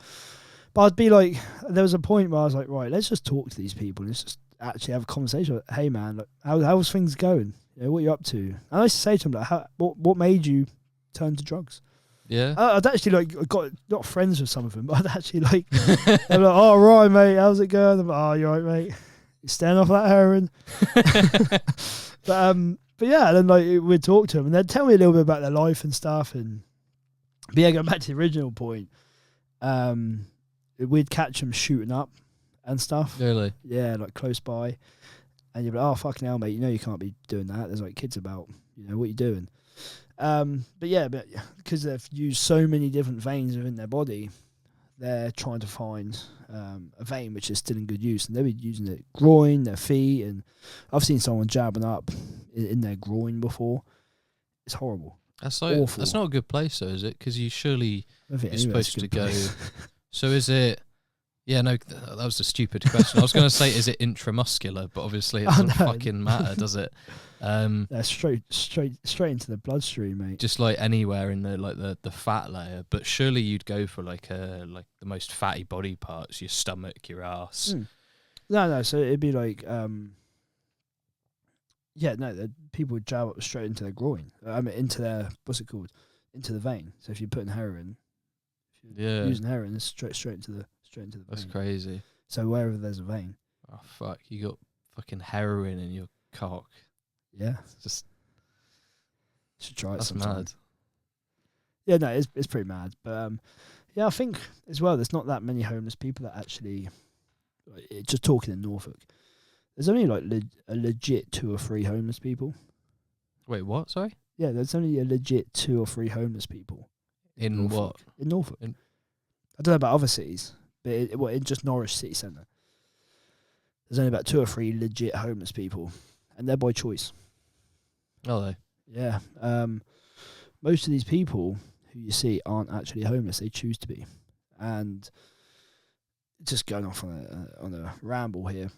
But I'd be like, there was a point where I was like, right, let's just talk to these people. Let's just actually have a conversation. Like, hey, man, like, how's things going? What are you up to? And I used to say to them, like, what made you turn to drugs? Yeah. I'd actually like got not friends with some of them, but I'd actually like, they're like, "Oh, right, mate, how's it going?" I'm like, "Oh, you're right, mate. You're staying off that heroin." But yeah, then like we'd talk to them, and they'd tell me a little bit about their life and stuff. But yeah, going back to the original point, we'd catch them shooting up and stuff. Really? Yeah, like close by. And you'd be like, "Oh, fucking hell, mate, you can't be doing that. There's like kids about, what you doing?" But because they've used so many different veins within their body, they're trying to find a vein which is still in good use. And they'll be using their groin, their feet. And I've seen someone jabbing up in their groin before. It's horrible. That's like awful. That's not a good place, though, is it? Because you're supposed to go. So is it? Yeah, no, that was a stupid question. I was going to say, is it intramuscular? But obviously, it doesn't fucking matter, does it? Straight into the bloodstream, mate. Just like anywhere in the fat layer. But surely you'd go for like the most fatty body parts: your stomach, your ass. No. So it'd be like, people would jab up straight into their groin. Into their into the vein. So if you're putting heroin. Using heroin, it's straight into the vein. That's crazy. So wherever there's a vein. Oh fuck! You got fucking heroin in your cock. Yeah, just should try it. That's sometime. Mad. Yeah, no, it's pretty mad. But I think as well, there's not that many homeless people that actually. Just talking in Norfolk, there's only like a legit 2 or 3 homeless people. Wait, what? Sorry. Yeah, there's only a legit 2 or 3 homeless people. In Norfolk. What? In Norfolk. I don't know about other cities, but in just Norwich city centre, there's only about 2 or 3 legit homeless people, and they're by choice. Are they? Yeah. Most of these people who you see aren't actually homeless; they choose to be. And just going off on a ramble here,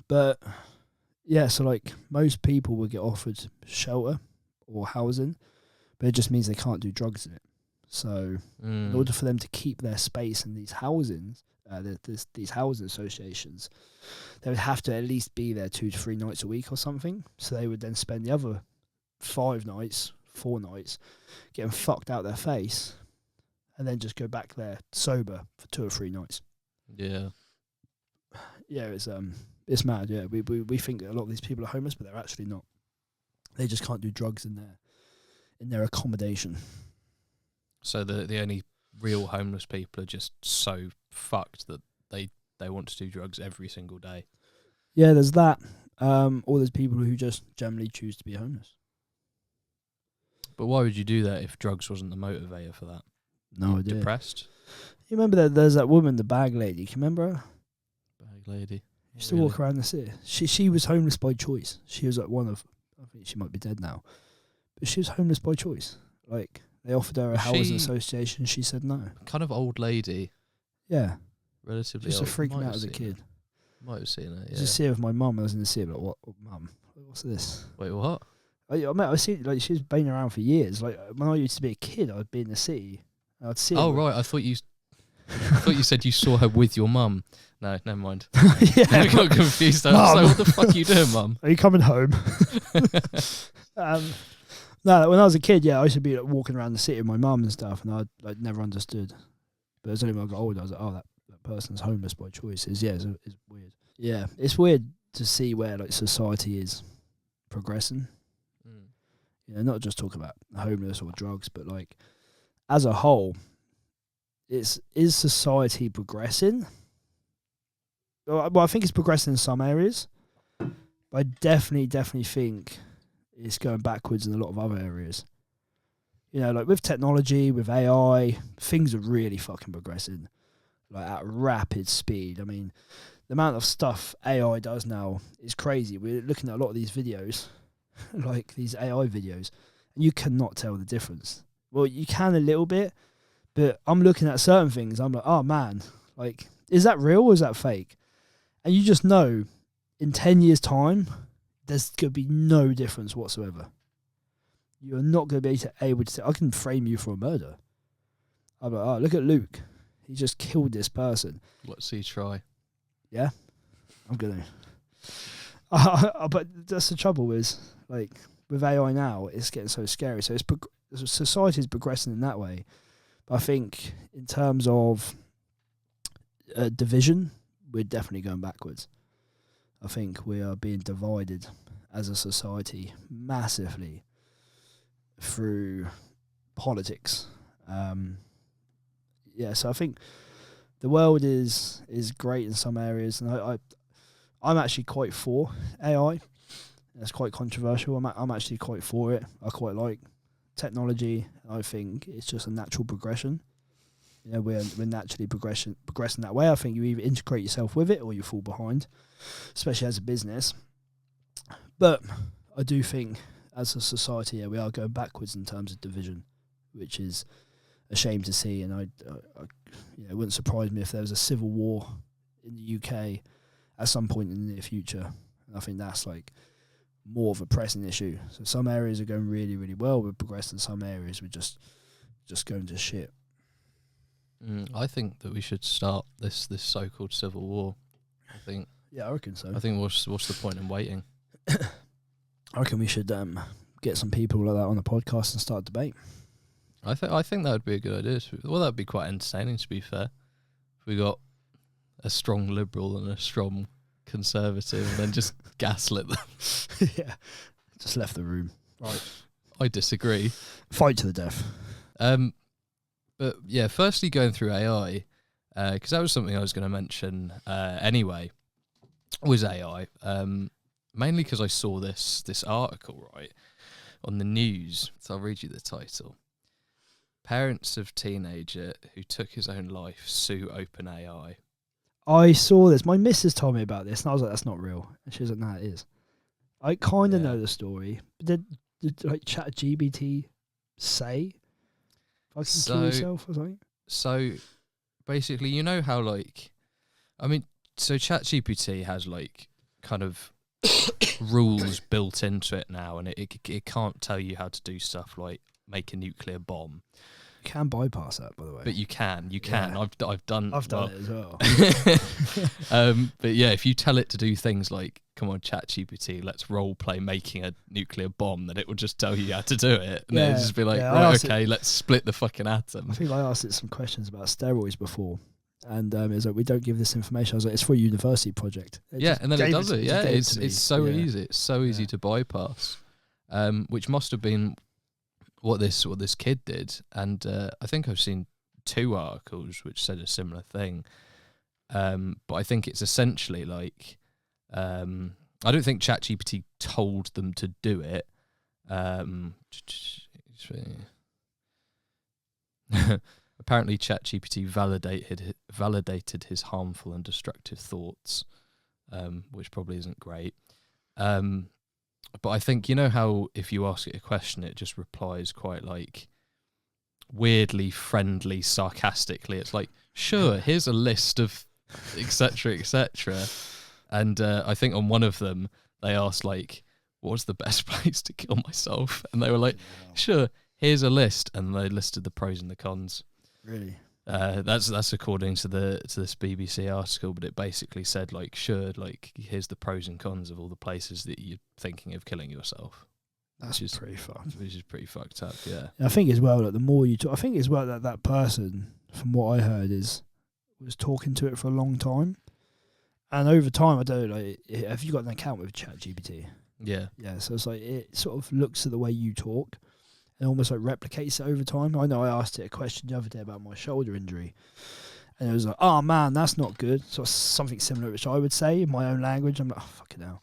but yeah, so like most people will get offered shelter or housing. But it just means they can't do drugs in it. So in order for them to keep their space in these housings, these housing associations, they would have to at least be there 2 to 3 nights a week or something. So they would then spend the other 4 nights getting fucked out their face, and then just go back there sober for 2 or 3 nights. Yeah. Yeah, it's mad. Yeah, we think that a lot of these people are homeless, but they're actually not. They just can't do drugs in their accommodation. So the only real homeless people are just so fucked that they want to do drugs every single day. Yeah, there's that. Or there's people who just generally choose to be homeless. But why would you do that if drugs wasn't the motivator for that? No idea. Depressed? You remember that there's that woman, the bag lady. Can you remember her? Bag lady. Used to walk around the city. She was homeless by choice. She was like one of, I think she might be dead now, but she was homeless by choice. Like, they offered her a housing association. She said no. Kind of old lady. Yeah. Relatively Just old. to freak me out as a kid. Might have seen it, yeah. Just see her with my mum. I was in the city, like, what mum? What's this? Wait, what? I see, like, she was banging around for years. Like, when I used to be a kid, I'd be in the city. I'd see her. Oh, right. I thought you said you saw her with your mum. No, never mind. Yeah. I got confused. I was like, what the fuck are you doing, mum? Are you coming home? No, when I was a kid, yeah, I used to be like, walking around the city with my mum and stuff, and I like never understood. But it was only when I got older, I was like, oh, that person's homeless by choice. It's weird. Yeah, it's weird to see where like society is progressing. You know, not just talk about homeless or drugs, but like as a whole, is society progressing? Well, I think it's progressing in some areas, but I definitely think it's going backwards in a lot of other areas. You know, like with technology, with AI, things are really fucking progressing, like at rapid speed. I mean, the amount of stuff AI does now is crazy. We're looking at a lot of these videos, like these AI videos, and you cannot tell the difference. Well, you can a little bit, but I'm looking at certain things, I'm like, oh man, like, is that real or is that fake? And you just know in 10 years' time, there's going to be no difference whatsoever. You're not going to be able to say, I can frame you for a murder. I'm like, oh, look at Luke. He just killed this person. Let's see, try. Yeah, I'm going to. But that's the trouble is, like, with AI now, it's getting so scary. So society is progressing in that way. But I think in terms of division, we're definitely going backwards. I think we are being divided as a society massively through politics. Yeah, so I think the world is great in some areas, and I'm actually quite for AI. It's quite controversial. I'm actually quite for it. I quite like technology. I think it's just a natural progression. You know, we're naturally progressing that way. I think you either integrate yourself with it or you fall behind, especially as a business. But I do think as a society, yeah, we are going backwards in terms of division, which is a shame to see. And I it wouldn't surprise me if there was a civil war in the UK at some point in the near future. And I think that's like more of a pressing issue. So some areas are going really, really well. We're progressing. Some areas we're just going to shit. I think that we should start this so-called civil war. I think. Yeah, I reckon so. I think what's the point in waiting? I reckon we should get some people like that on the podcast and start a debate. I think that would be a good idea. Well, that would be quite entertaining, to be fair. If we got a strong liberal and a strong conservative, and then just gaslit them. Yeah, just left the room. Right. I disagree. Fight to the death. But yeah, firstly going through AI, because that was something I was going to mention anyway, was AI. Mainly because I saw this article, right, on the news. So I'll read you the title. Parents of teenager who took his own life sue OpenAI. I saw this. My missus told me about this, and I was like, that's not real. And she was like, nah, it is. I kind of know the story. But did like ChatGPT say I can kill yourself or something? So basically, you know how like, I mean, so ChatGPT has like kind of rules built into it now, and it can't tell you how to do stuff like make a nuclear bomb. You can bypass that, by the way. But you can. Yeah. I've done it as well. But yeah, if you tell it to do things like, come on, ChatGPT, let's role play making a nuclear bomb, then it will just tell you how to do it. And it'll just be like, right, okay, let's split the fucking atom. I think I asked it some questions about steroids before. And it was like, we don't give this information. I was like, it's for a university project. And then it does it. Yeah, it's so easy. It's so easy to bypass, which must have been what this kid did. And I think I've seen 2 articles which said a similar thing. But I think it's essentially like, I don't think ChatGPT told them to do it. Apparently ChatGPT validated his harmful and destructive thoughts, which probably isn't great. But I think, you know how if you ask it a question, it just replies quite like weirdly friendly, sarcastically. It's like, sure, here's a list of etc. etc. And I think on one of them they asked like, what's the best place to kill myself? And they were like, sure, here's a list, and they listed the pros and the cons. Really? That's according to this BBC article, but it basically said like, sure, like here's the pros and cons of all the places that you're thinking of killing yourself. That's pretty fucked. Which is pretty fucked up, yeah. I think as well, like the more you talk, I think as well that person, from what I heard, was talking to it for a long time, and over time, I don't know, like, have you got an account with ChatGPT? Yeah. Yeah, so it's like it sort of looks at the way you talk and almost like replicates it over time. I know I asked it a question the other day about my shoulder injury, and it was like, oh man, that's not good. So something similar, which I would say in my own language. I'm like, oh, fucking hell.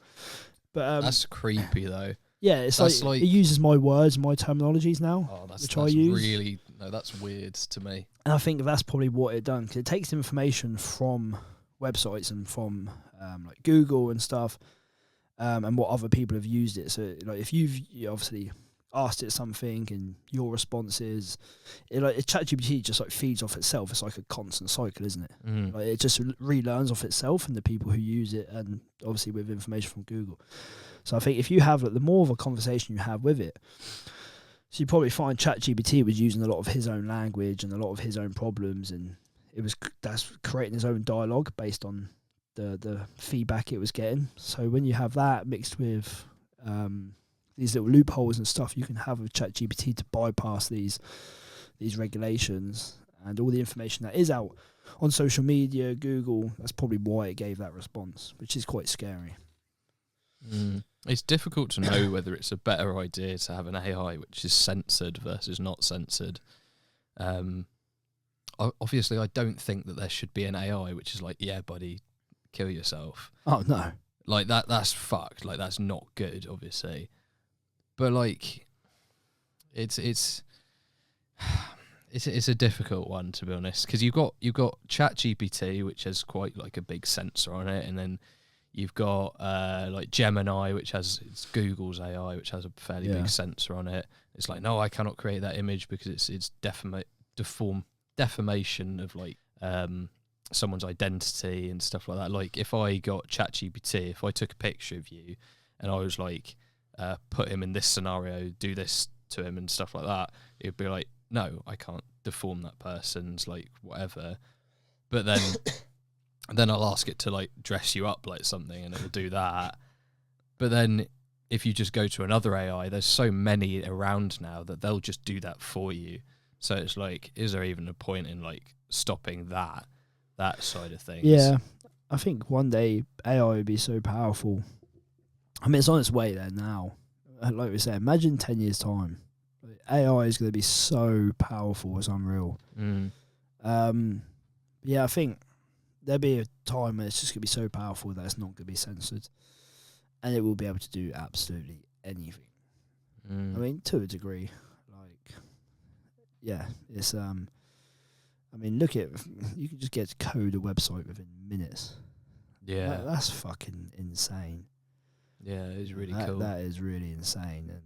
But that's creepy though. Yeah, it's like it uses my words, my terminologies now, which I use. Really, no, that's weird to me. And I think that's probably what it done, because it takes information from websites and from like Google and stuff, and what other people have used it. So like if you obviously asked it something and your response is, ChatGPT just like feeds off itself. It's like a constant cycle, isn't it? Like it just relearns off itself and the people who use it, and obviously with information from Google. So I think if you have, like, the more of a conversation you have with it, so you probably find ChatGPT was using a lot of his own language and a lot of his own problems, and that's creating his own dialogue based on the feedback it was getting. So when you have that mixed with these little loopholes and stuff you can have with ChatGPT to bypass these regulations and all the information that is out on social media, Google, that's probably why it gave that response, which is quite scary. It's difficult to know whether it's a better idea to have an AI which is censored versus not censored. Obviously, I don't think that there should be an AI which is like, yeah, buddy, kill yourself. Oh, no. Like, that's fucked. Like, that's not good, obviously. But, like, it's a difficult one, to be honest, because you've got ChatGPT, which has quite, like, a big sensor on it, and then you've got like Gemini, which it's Google's AI, which has a fairly big sensor on it. It's like, no, I cannot create that image because it's defamation of like someone's identity and stuff like that. Like if I got ChatGPT, if I took a picture of you and I was like, put him in this scenario, do this to him and stuff like that, it'd be like, no, I can't deform that person's like whatever. But then then I'll ask it to like dress you up like something and it'll do that. But then if you just go to another AI, there's so many around now that they'll just do that for you. So it's like, is there even a point in like stopping that side of things? Yeah, I think one day AI would be so powerful. I mean, it's on its way there now. Like we said, imagine 10 years time. AI is going to be so powerful, it's unreal. Yeah, I think there'll be a time where it's just going to be so powerful that it's not going to be censored. And it will be able to do absolutely anything. I mean, to a degree. Like, yeah, it's, I mean, look at, you can just get to code a website within minutes. Yeah. That's fucking insane. Yeah, it's really cool. That is really insane. And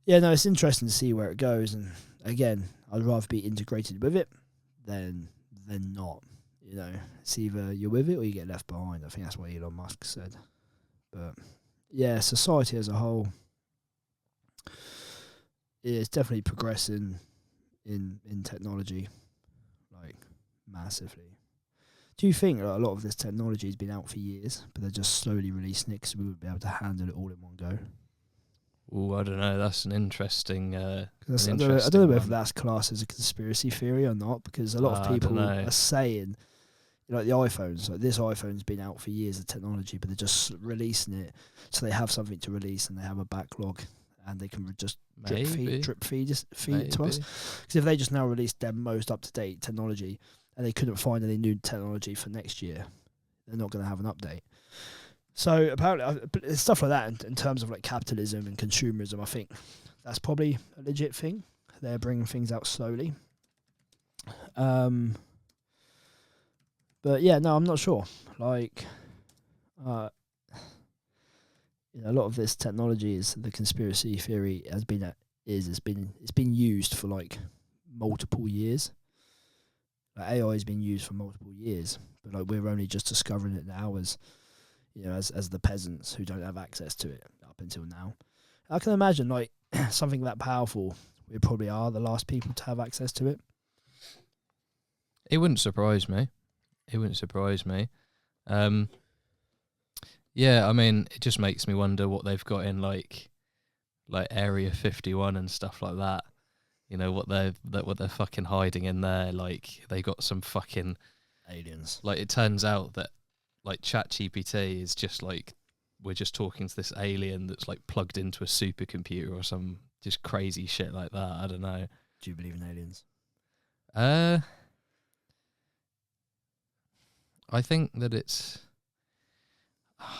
yeah, no, it's interesting to see where it goes. And again, I'd rather be integrated with it than not. You know, it's either you're with it or you get left behind. I think that's what Elon Musk said. But yeah, society as a whole is definitely progressing in technology, like massively. Do you think a lot of this technology has been out for years, but they're just slowly releasing it because we wouldn't be able to handle it all in one go? Oh, I don't know. That's an interesting. I don't know whether that's classed as a conspiracy theory or not, because a lot of people are saying, like the iPhones, like this iPhone's been out for years of technology, but they're just releasing it so they have something to release and they have a backlog and they can just drip feed it to us. Because if they just now released their most up to date technology and they couldn't find any new technology for next year, they're not going to have an update. So apparently, stuff like that in terms of like capitalism and consumerism, I think that's probably a legit thing. They're bringing things out slowly. But yeah, no, I'm not sure. Like, a lot of this technology is the conspiracy theory it's been used for like multiple years. Like AI has been used for multiple years, but like we're only just discovering it now as the peasants who don't have access to it up until now. I can imagine like something that powerful, we probably are the last people to have access to it. It wouldn't surprise me. Yeah, I mean, it just makes me wonder what they've got in like Area 51 and stuff like that. You know, what they're fucking hiding in there. Like they got some fucking aliens. Like it turns out that like ChatGPT is just like we're just talking to this alien that's like plugged into a supercomputer or some just crazy shit like that. I don't know. Do you believe in aliens? I think that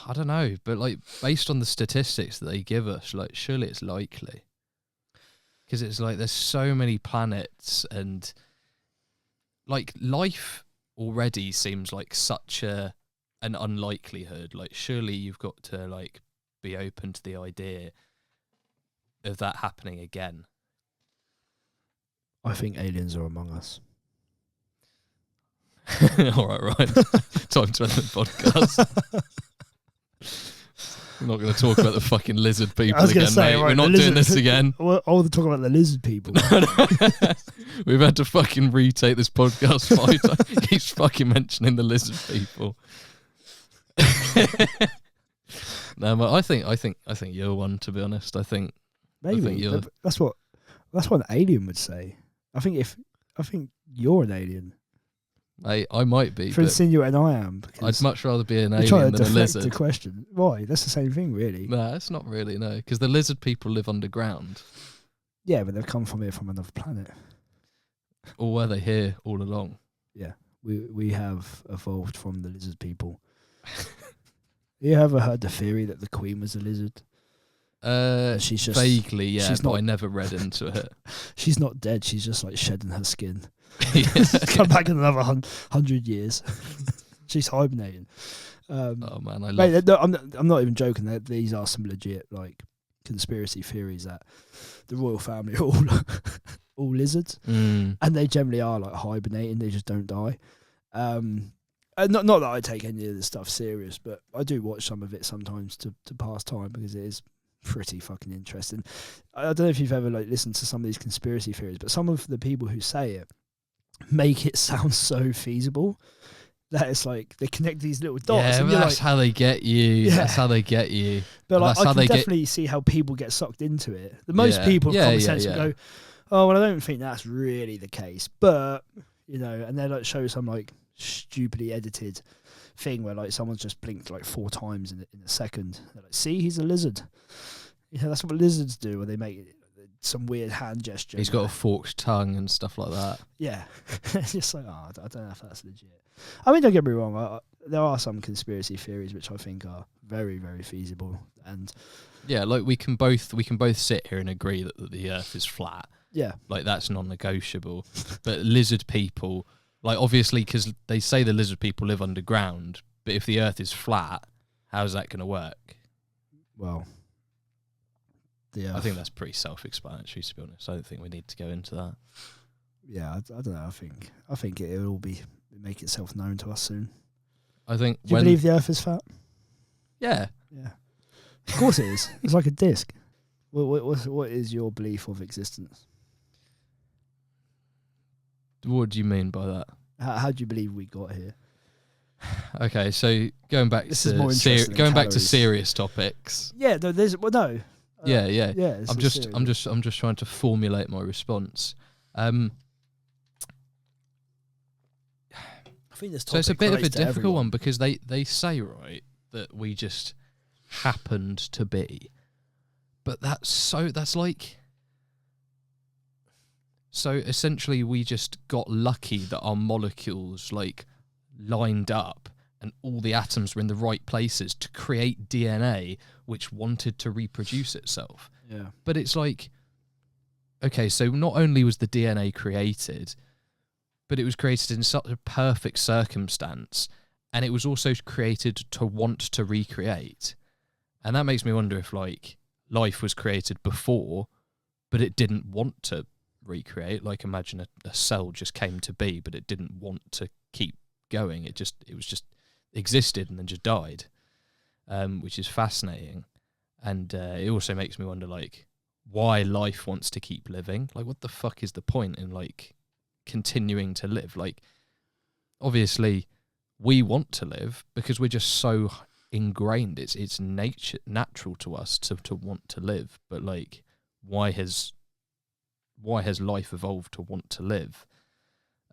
I don't know, but like based on the statistics that they give us, like surely it's likely. Because it's like there's so many planets and like life already seems like such an unlikelihood. Like surely you've got to like be open to the idea of that happening again. I think aliens are among us. All right. Time to end the podcast. We're not going to talk about the fucking lizard people again, mate. Right, we're not doing this again. I want to talk about the lizard people. We've had to fucking retake this podcast 5 times. He's fucking mentioning the lizard people. No, but I think you're one, to be honest. I think maybe that's what an alien would say. I think you're an alien. I might be. For insinuating I am. I'd much rather be an alien than a lizard. The question. Why? That's the same thing, really. No, it's not really, no. Because the lizard people live underground. Yeah, but they've come from here from another planet. Or were they here all along? Yeah. We have evolved from the lizard people. You ever heard the theory that the Queen was a lizard? She's just vaguely, yeah, but I never read into it. She's not dead. She's just like shedding her skin. Come back in another 100 years. She's hibernating. Oh man, I'm not even joking. These are some legit like conspiracy theories that the royal family are all lizards, and they generally are like hibernating. They just don't die. Not that I take any of this stuff serious, but I do watch some of it sometimes to pass time because it is pretty fucking interesting. I don't know if you've ever like listened to some of these conspiracy theories, but some of the people who say it make it sound so feasible that it's like they connect these little dots. Yeah, and but that's how they get you. Yeah. That's how they get you. But like, I can definitely see how people get sucked into it. Most people have common sense and go, oh, well, I don't think that's really the case. But, and they like show some like stupidly edited thing where like someone's just blinked like 4 times in a second. They're like, see, he's a lizard. That's what lizards do, where they make some weird hand gesture. He's got a forked tongue and stuff like that. Yeah. It's just like, I don't know if that's legit. I mean, don't get me wrong. There are some conspiracy theories which I think are very, very feasible. And yeah, like we can both sit here and agree that the Earth is flat. Yeah. Like that's non-negotiable. But lizard people, like obviously, because they say the lizard people live underground, but if the Earth is flat, how's that going to work? Well, I think that's pretty self-explanatory, to be honest. I don't think we need to go into that. Yeah, I don't know. I think it'll all make itself known to us soon. I think. Do you believe the Earth is flat? Yeah. Yeah. Of course it is. It's like a disc. What is your belief of existence? What do you mean by that? How do you believe we got here? Okay, so going back This to is more interesting than calories. serious topics. Yeah, no. Yeah. Yeah. I'm just trying to formulate my response. I think this So it's a topic bit of a relates to difficult everyone. one because they say, right, that we just happened to be, but that's like, so essentially we just got lucky that our molecules like lined up and all the atoms were in the right places to create DNA which wanted to reproduce itself. Yeah. But it's like, okay, so not only was the DNA created, but it was created in such a perfect circumstance, and it was also created to want to recreate. And that makes me wonder if like life was created before, but it didn't want to recreate. Like imagine a cell just came to be, but it didn't want to keep going. It was just existed and then just died, which is fascinating. And it also makes me wonder like why life wants to keep living. Like what the fuck is the point in like continuing to live? Like obviously we want to live because we're just so ingrained. It's natural to us to want to live. But like why has life evolved to want to live?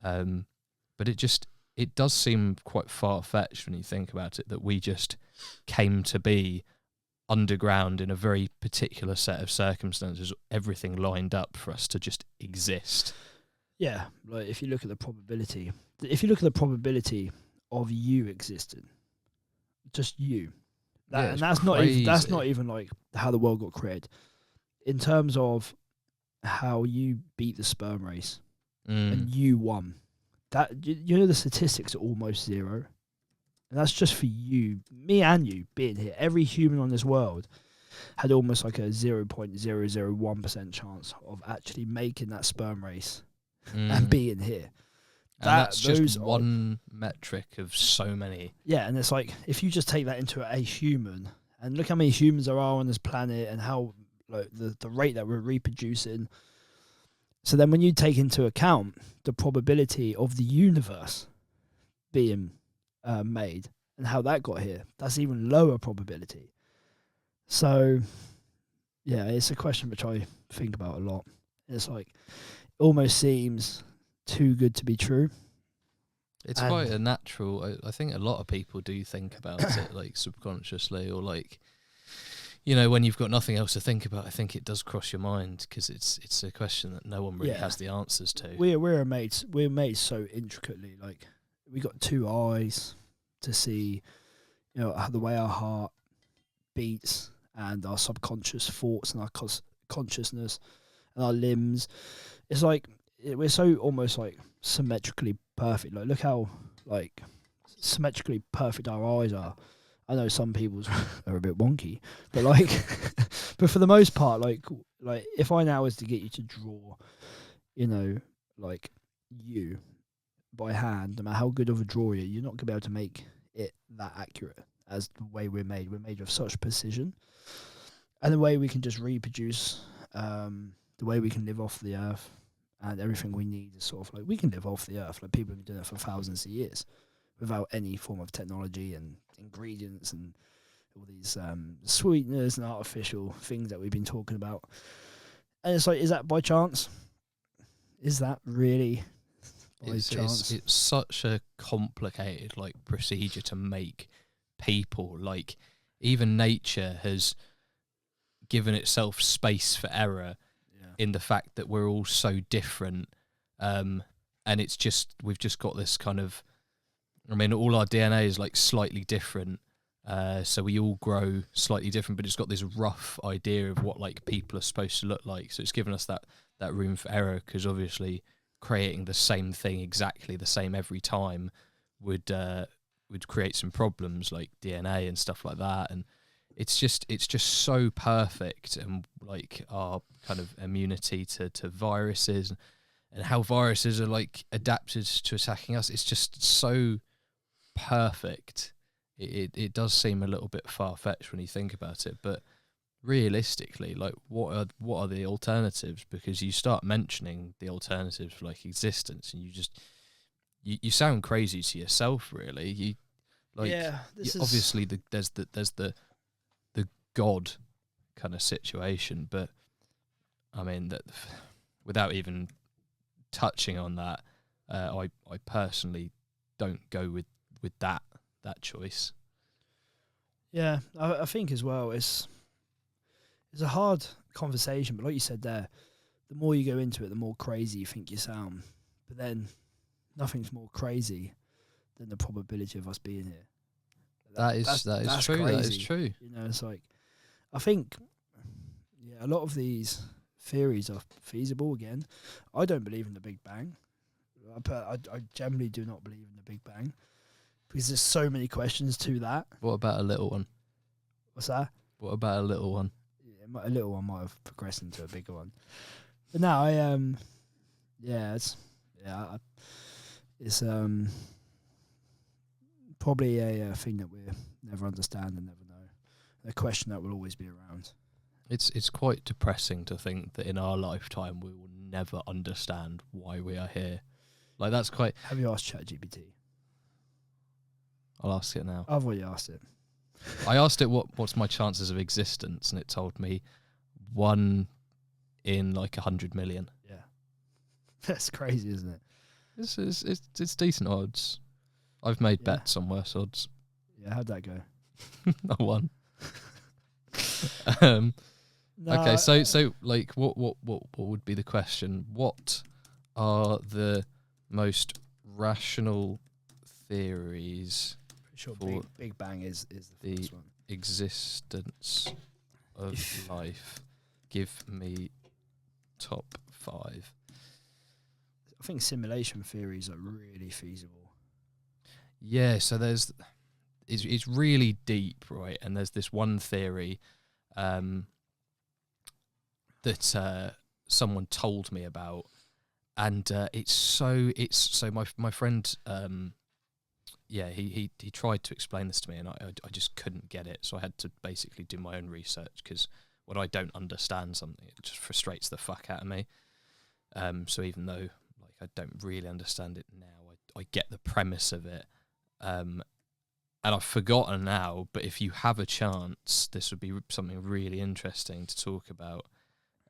But it does seem quite far-fetched when you think about it, that we just came to be underground in a very particular set of circumstances, everything lined up for us to just exist. Yeah, like if you look at the probability of you existing, just you, and that's not even like how the world got created. In terms of how you beat the sperm race and you won, that you know the statistics are almost zero, and that's just for you, me, and you being here. Every human on this world had almost like a 0.001% chance of actually making that sperm race and being here. And that's just one metric of so many. Yeah, and it's like if you just take that into a human and look how many humans there are on this planet and how like the rate that we're reproducing. So then when you take into account the probability of the universe being made and how that got here, that's even lower probability. So yeah, it's a question which I think about a lot. It's like it almost seems too good to be true. It's quite a natural. I think a lot of people do think about it like subconsciously, or like, you know, when you've got nothing else to think about, I think it does cross your mind because it's a question that no one really has the answers to. We're made so intricately. Like we got two eyes to see, you know, the way our heart beats and our subconscious thoughts and our consciousness and our limbs. It's like we're so almost like symmetrically perfect. Like look how like symmetrically perfect our eyes are. I know some people's are a bit wonky, but like, but for the most part, like if I now was to get you to draw, you know, like you by hand, no matter how good of a drawer you're not gonna be able to make it that accurate as the way we're made. We're made with such precision, and the way we can just reproduce, the way we can live off the earth, and everything we need is sort of like we can live off the earth. Like people have been doing it for thousands of years without any form of technology and ingredients and all these sweeteners and artificial things that we've been talking about. And it's like, is that by chance? Is that really by chance? It's such a complicated like procedure to make people. Like even nature has given itself space for error in the fact that we're all so different. And it's just, we've just got this kind of, I mean, all our DNA is like slightly different, so we all grow slightly different, but it's got this rough idea of what like people are supposed to look like. So it's given us that room for error, because obviously creating the same thing exactly the same every time would create some problems like DNA and stuff like that. And it's just so perfect, and like our kind of immunity to viruses and how viruses are like adapted to attacking us. It's just so perfect. It does seem a little bit far-fetched when you think about it, but realistically, like what are the alternatives? Because you start mentioning the alternatives for like existence, and you sound crazy to yourself, really. You like obviously there's the God kind of situation, but I mean that without even touching on that, I personally don't go with that choice. Yeah, I think as well it's a hard conversation, but like you said there, the more you go into it, the more crazy you think you sound. But then nothing's more crazy than the probability of us being here. That is true. Crazy. That is true. You know, it's like, I think, a lot of these theories are feasible. Again, I don't believe in the Big Bang. I generally do not believe in the Big Bang because there's so many questions to that. What about a little one? What's that? What about a little one? Yeah, a little one might have progressed into a bigger one. But no, it's probably a thing that we'll never understand and never know. A question that will always be around. It's quite depressing to think that in our lifetime we will never understand why we are here. Like that's quite. Have you asked ChatGPT? I'll ask it now. I've already asked it. I asked it what's my chances of existence, and it told me 1 in like 100 million. Yeah, that's crazy, isn't it? It's decent odds. I've made bets on worse odds. Yeah, how'd that go? I won. Okay, so like, what would be the question? What are the most rational theories? Sure, for Big Bang is the first one. Existence of life. Give me top 5. I think simulation theories are really feasible. Yeah, so it's really deep, right? And there's this one theory that someone told me about, and it's so my friend he tried to explain this to me, and I just couldn't get it, so I had to basically do my own research, because when I don't understand something, it just frustrates the fuck out of me. So even though like I don't really understand it now, I get the premise of it, and I've forgotten now, but if you have a chance, this would be something really interesting to talk about.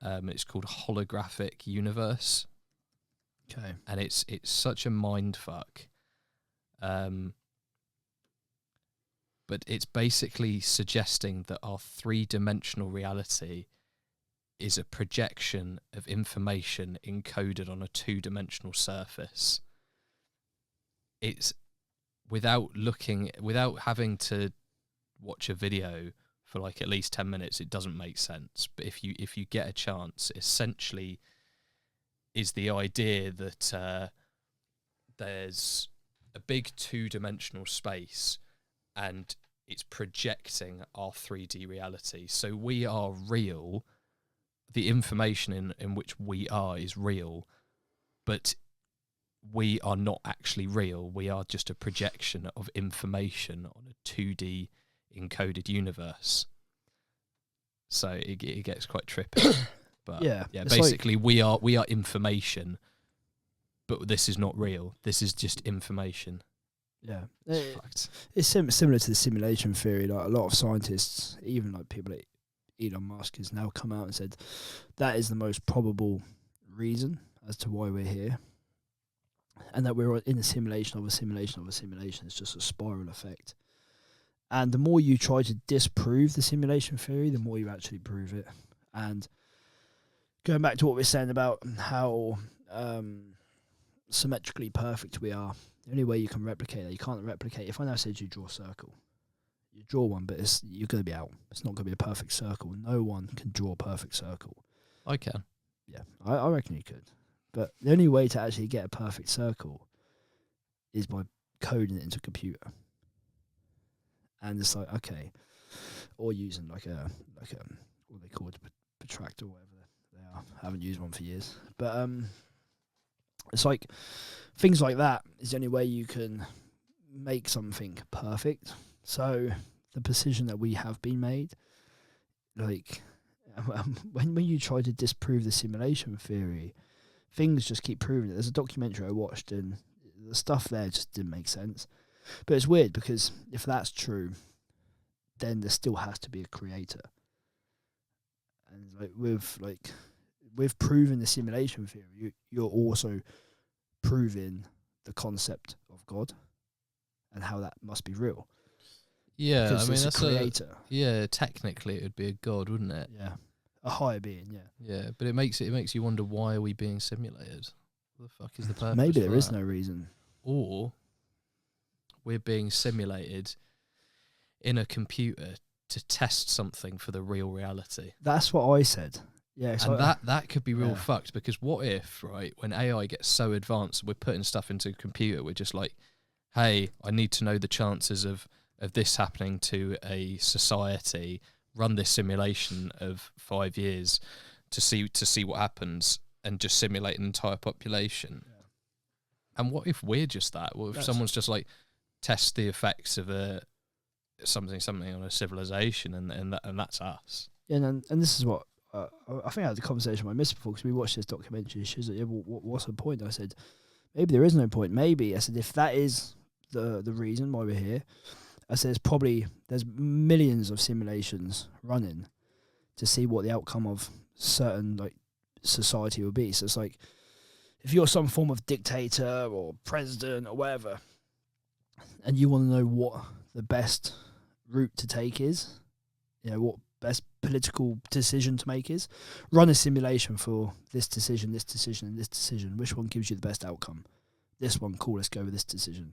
It's called holographic universe. Okay. And it's such a mind fuck. But it's basically suggesting that our 3-dimensional reality is a projection of information encoded on a 2-dimensional surface. It's without having to watch a video for like at least 10 minutes, it doesn't make sense. But if you get a chance, essentially is the idea that there's a big 2-dimensional space and it's projecting our 3D reality. So we are real. The information in which we are is real, but we are not actually real. We are just a projection of information on a 2D encoded universe. So it gets quite trippy. But yeah, basically like we are information, but this is not real. This is just information. Yeah, it's similar to the simulation theory. Like a lot of scientists, even like people like Elon Musk, has now come out and said that is the most probable reason as to why we're here, and that we're in a simulation of a simulation of a simulation. It's just a spiral effect. And the more you try to disprove the simulation theory, the more you actually prove it. And going back to what we were saying about how symmetrically perfect we are, the only way you can replicate that, you can't replicate. If I now said you draw a circle, you draw one, but you're going to be out. It's not going to be a perfect circle. No one can draw a perfect circle. I can. Yeah, I reckon you could. But the only way to actually get a perfect circle is by coding it into a computer. And it's like, okay, or using like a what they call it, protractor or whatever they are. I haven't used one for years, but it's like things like that is the only way you can make something perfect. So the precision that we have been made like when you try to disprove the simulation theory, things just keep proving it. There's a documentary I watched, and the stuff there just didn't make sense. But it's weird because if that's true, then there still has to be a creator. And with proving the simulation theory, you're also proving the concept of God and how that must be real. Yeah, Because I mean, it's that's a creator. yeah, technically it would be a god, wouldn't it? Yeah, a higher being. Yeah. Yeah, but it makes you wonder, why are we being simulated? What the fuck is the purpose? Maybe for there is that? no reason. Or we're being simulated in a computer to test something for the real reality. That's what I said. Yeah, so And that could be real yeah. fucked, because what if, right, when AI gets so advanced, we're putting stuff into a computer, we're just like, hey, I need to know the chances of this happening to a society, run this simulation of 5 years to see what happens, and just simulate an entire population. Yeah. And what if we're just that? What if That's- someone's just like, test the effects of something on a civilization, and that's us? Yeah, and this is what I think I had the conversation with my miss before, because we watched this documentary. She was like, yeah, well, what's the point? I said, maybe there is no point. Maybe, I said, if that is the reason why we're here, I said, there's millions of simulations running to see what the outcome of certain like society will be. So it's like, if you're some form of dictator or president or whatever, and you want to know what the best route to take is, you know, what best political decision to make is, run a simulation for this decision, and this decision. Which one gives you the best outcome? This one, cool, let's go with this decision.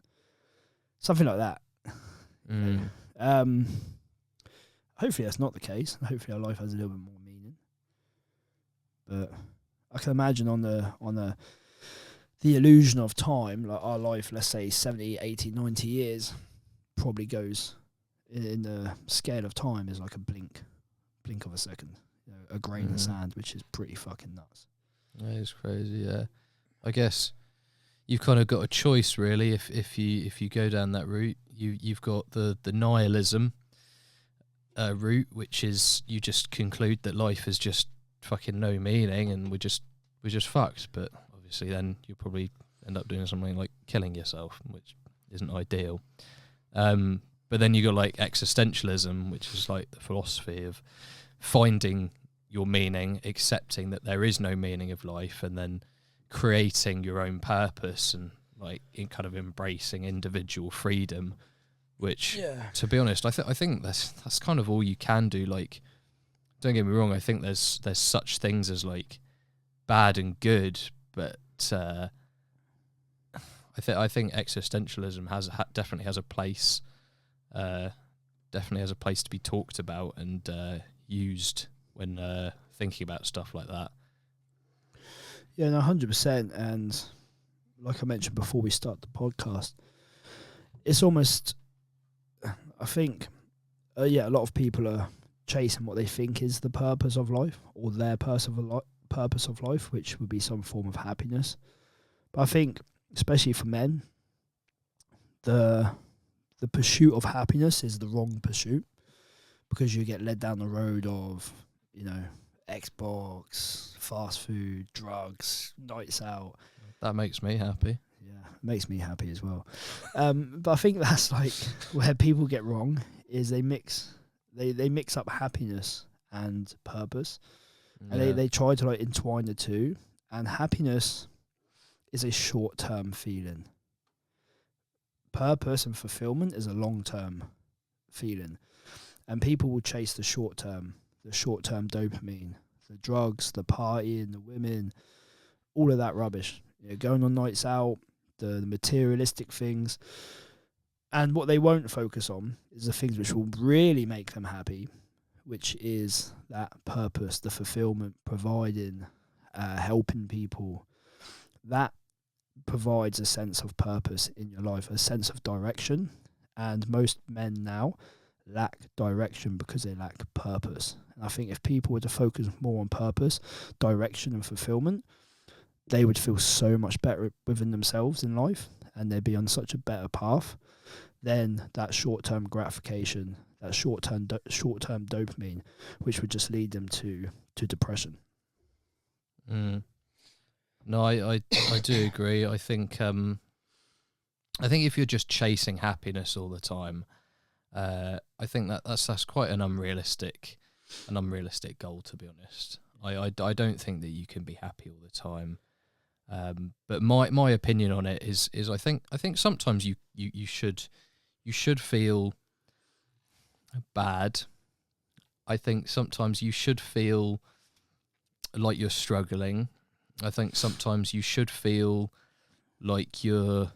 Something like that. Hopefully that's not the case. Hopefully our life has a little bit more meaning. But I can imagine on the illusion of time, like our life, let's say 70, 80, 90 years, probably goes in the scale of time is like a blink of a second, you know, a grain of sand, which is pretty fucking nuts. That is crazy. Yeah, I guess you've kind of got a choice, really. If you go down that route, you've got the nihilism route, which is you just conclude that life has just fucking no meaning, and we're just fucked. But obviously, then you'll probably end up doing something like killing yourself, which isn't ideal. But then you got like existentialism, which is like the philosophy of finding your meaning, accepting that there is no meaning of life, and then creating your own purpose, and like in kind of embracing individual freedom. Which, to be honest, I think that's kind of all you can do. Like, don't get me wrong, I think there's such things as like bad and good, but I think existentialism definitely has a place. Definitely has a place to be talked about and used when thinking about stuff like that. Yeah, no, 100%. And like I mentioned before we start the podcast, it's almost, I think, a lot of people are chasing what they think is the purpose of life, or their purpose of life, which would be some form of happiness. But I think, especially for men, the pursuit of happiness is the wrong pursuit, because you get led down the road of, you know, Xbox, fast food, drugs, nights out. That makes me happy. Yeah, it makes me happy as well. But I think that's like where people get wrong, is they mix up happiness and purpose, and they try to like entwine the two. And happiness is a short-term feeling. Purpose and fulfillment is a long-term feeling, and people will chase the short-term dopamine, the drugs, the partying, the women, all of that rubbish. You know, going on nights out, the materialistic things, and what they won't focus on is the things which will really make them happy, which is that purpose, the fulfillment, providing, helping people. That provides a sense of purpose in your life, a sense of direction, and most men now lack direction because they lack purpose. And I think if people were to focus more on purpose, direction and fulfillment, they would feel so much better within themselves in life, and they'd be on such a better path. Then that short-term gratification, that short-term dopamine, which would just lead them to depression. No, I do agree. I think if you're just chasing happiness all the time, I think that's quite an unrealistic goal, to be honest. I don't think that you can be happy all the time. But my opinion on it is I think sometimes you should feel bad. I think sometimes you should feel like you're struggling. I think sometimes you should feel like you're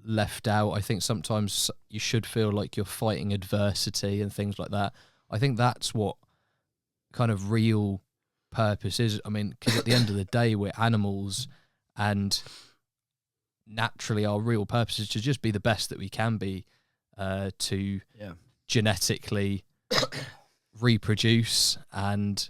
left out. I think sometimes you should feel like you're fighting adversity and things like that. I think that's what kind of real purpose is. I mean, because at the end of the day, we're animals, and naturally our real purpose is to just be the best that we can be, to genetically reproduce and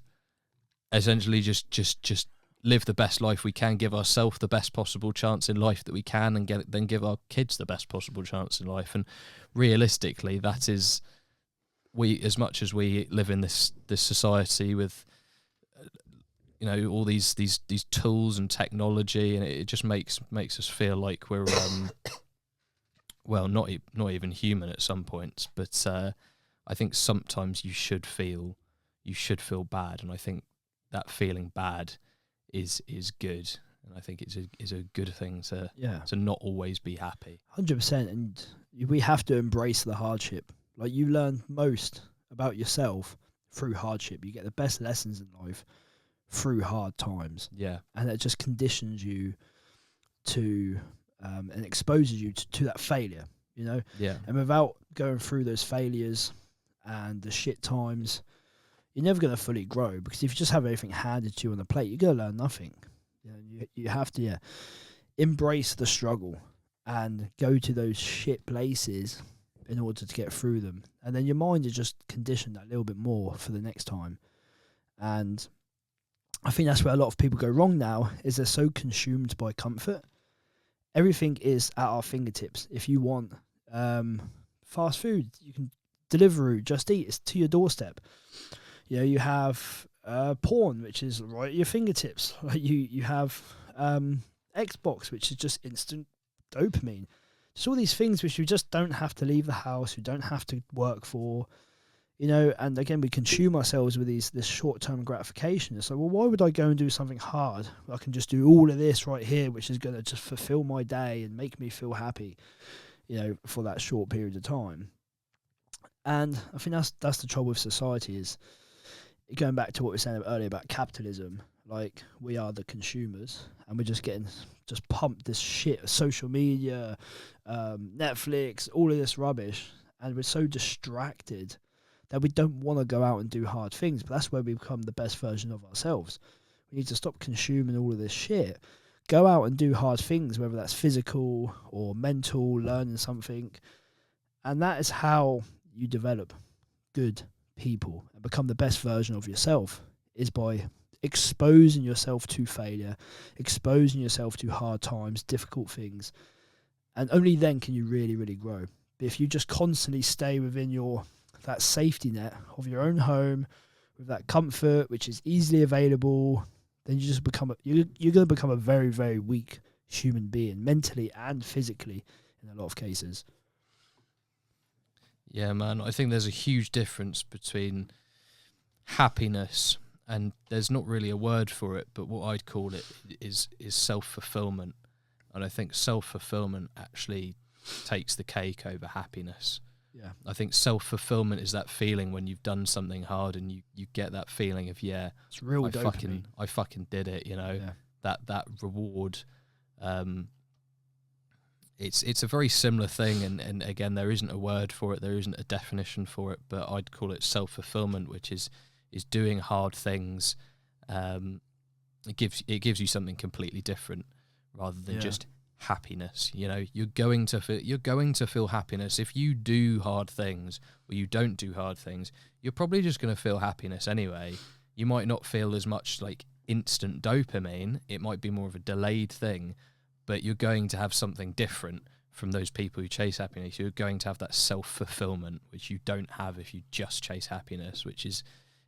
essentially just live the best life we can, give ourselves the best possible chance in life that we can, and then give our kids the best possible chance in life. And realistically, that is, as much as we live in this society with all these tools and technology, and it just makes us feel like we're well, not even human at some points. But I think sometimes you should feel bad, and I think that feeling bad is good, and I think it's a good thing to not always be happy. 100%, and we have to embrace the hardship. Like, you learn most about yourself through hardship. You get the best lessons in life through hard times. Yeah, and it just conditions you to and exposes you to that failure. Yeah, and without going through those failures and the shit times, you're never going to fully grow, because if you just have everything handed to you on the plate, you're going to learn nothing. You have to embrace the struggle and go to those shit places in order to get through them. And then your mind is just conditioned a little bit more for the next time. And I think that's where a lot of people go wrong now, is they're so consumed by comfort. Everything is at our fingertips. If you want fast food, you can Deliveroo, Just Eat, it's to your doorstep. You have porn, which is right at your fingertips. You have Xbox, which is just instant dopamine. Just all these things which you just don't have to leave the house, you don't have to work for, and again, we consume ourselves with this short-term gratification. It's like, well, why would I go and do something hard? I can just do all of this right here, which is going to just fulfill my day and make me feel happy, for that short period of time. And I think that's the trouble with society, is going back to what we were saying earlier about capitalism. Like, we are the consumers, and we're just getting pumped this shit, social media, Netflix, all of this rubbish, and we're so distracted that we don't want to go out and do hard things. But that's where we become the best version of ourselves. We need to stop consuming all of this shit. Go out and do hard things, whether that's physical or mental, learning something. And that is how you develop good people and become the best version of yourself, is by exposing yourself to failure, exposing yourself to hard times, difficult things. And only then can you really, really grow. But if you just constantly stay within that safety net of your own home, with that comfort which is easily available, then you just you're going to become a very, very weak human being, mentally and physically, in a lot of cases. Yeah, man. I think there's a huge difference between happiness, and there's not really a word for it, but what I'd call it is self-fulfillment. And I think self-fulfillment actually takes the cake over happiness. Yeah. I think self-fulfillment is that feeling when you've done something hard and you get that feeling of, it's real dopamine. I fucking did it, that reward. It's a very similar thing, and again, there isn't a word for it, there isn't a definition for it, but I'd call it self-fulfillment, which is doing hard things. It gives you something completely different, rather than just happiness. You're going to feel happiness if you do hard things, or you don't do hard things. You're probably just going to feel happiness anyway. You might not feel as much like instant dopamine. It might be more of a delayed thing, but you're going to have something different from those people who chase happiness, you're going to have that self-fulfillment, which you don't have if you just chase happiness, which is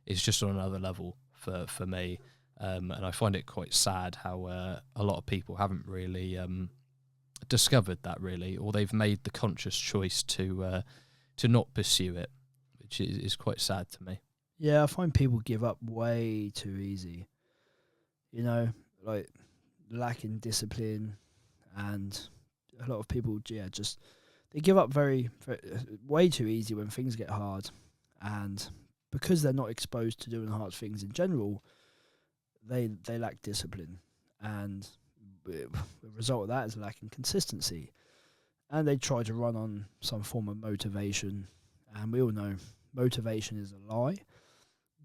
just on another level for me. And I find it quite sad how a lot of people haven't really discovered that, really, or they've made the conscious choice to not pursue it, which is quite sad to me. Yeah, I find people give up way too easy. You know, like lacking discipline, and a lot of people, just they give up very way too easy when things get hard, and because they're not exposed to doing hard things in general, they lack discipline, and the result of that is lacking consistency, and they try to run on some form of motivation, and we all know motivation is a lie.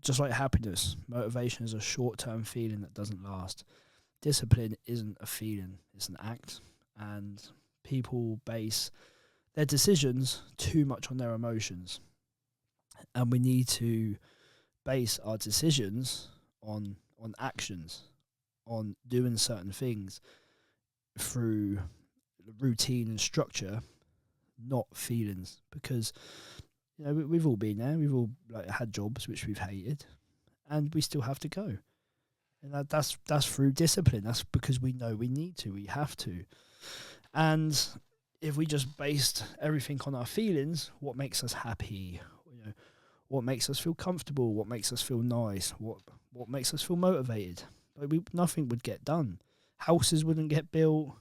Just like happiness, motivation is a short-term feeling that doesn't last. Discipline isn't a feeling, it's an act, and people base their decisions too much on their emotions, and we need to base our decisions on actions, on doing certain things through routine and structure, not feelings. Because we've all been there. We've all had jobs which we've hated, and we still have to go. And that's through discipline. That's because we know we need to. We have to. And if we just based everything on our feelings, what makes us happy? What makes us feel comfortable? What makes us feel nice? What makes us feel motivated? Nothing would get done. Houses wouldn't get built.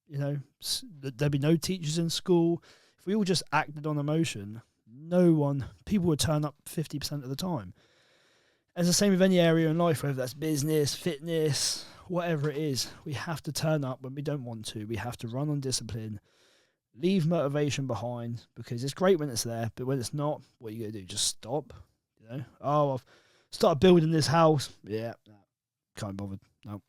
There'd be no teachers in school. If we all just acted on emotion, people would turn up 50% of the time. And it's the same with any area in life, whether that's business, fitness, whatever it is. We have to turn up when we don't want to. We have to run on discipline, leave motivation behind, because it's great when it's there, but when it's not, what are you going to do? Just stop? I've started building this house. Yeah, can't be bothered. No.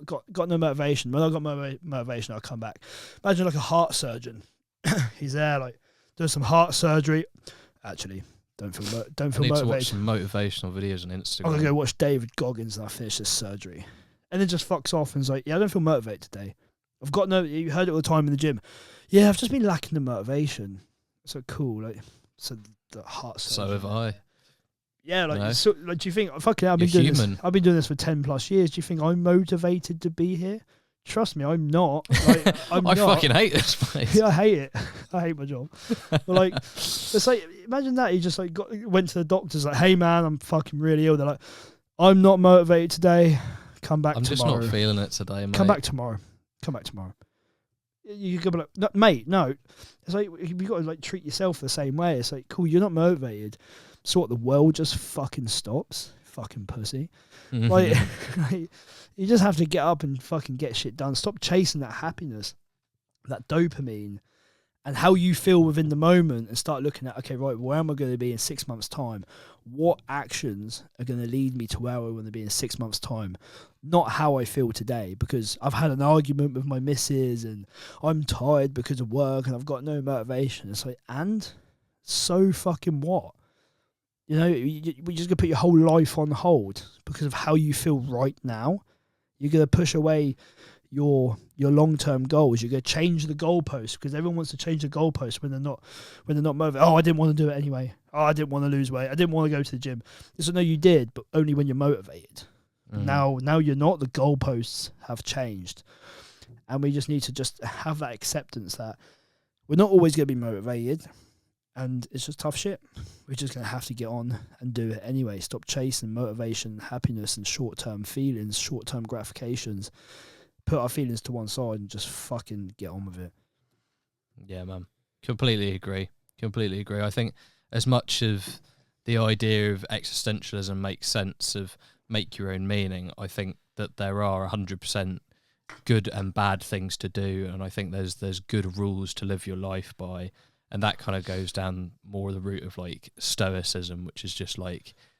Got no motivation. When I got motivation, I'll come back. Imagine like a heart surgeon. He's there, doing some heart surgery. Actually, don't feel motivated. I need to watch some motivational videos on Instagram. I'm gonna go watch David Goggins and I'll finish this surgery, and then just fucks off and's like, "Yeah, I don't feel motivated today. I've got no." You heard it all the time in the gym. Yeah, I've just been lacking the motivation. So cool, so the heart surgery. So have I. Yeah, No. So, do you think I've been doing this for 10+ years? Do you think I'm motivated to be here? Trust me, I'm not. I'm I not. fucking hate this place. Yeah, I hate it. I hate my job. But it's imagine that you just went to the doctors hey man, I'm fucking really ill. They're like, I'm not motivated today. Come back tomorrow. I'm just not feeling it today, mate. Come back tomorrow. You could be like, no, mate, no. It's you've got to treat yourself the same way. It's cool, you're not motivated. So what, the world just fucking stops? Fucking pussy. You just have to get up and fucking get shit done. Stop chasing that happiness, that dopamine, and how you feel within the moment, and start looking at, okay, right, where am I going to be in 6 months' time? What actions are going to lead me to where I want to be in 6 months' time? Not how I feel today, because I've had an argument with my missus and I'm tired because of work and I've got no motivation. It's and so fucking what? We just going to put your whole life on hold because of how you feel right now. You're going to push away your long-term goals. You're going to change the goalposts because everyone wants to change the goalposts when they're not motivated. Oh, I didn't want to do it anyway. Oh, I didn't want to lose weight. I didn't want to go to the gym. So no, you did, but only when you're motivated. Now you're not. The goalposts have changed, and we just need to just have that acceptance that we're not always going to be motivated. And it's just tough shit. We're just going to have to get on and do it anyway. Stop chasing motivation, happiness, and short-term feelings, short-term gratifications. Put our feelings to one side and just fucking get on with it. Yeah, man. Completely agree. I think as much of the idea of existentialism makes sense of make your own meaning, I think that there are 100% good and bad things to do. And I think there's good rules to live your life by. And that kind of goes down more the route of stoicism, which is just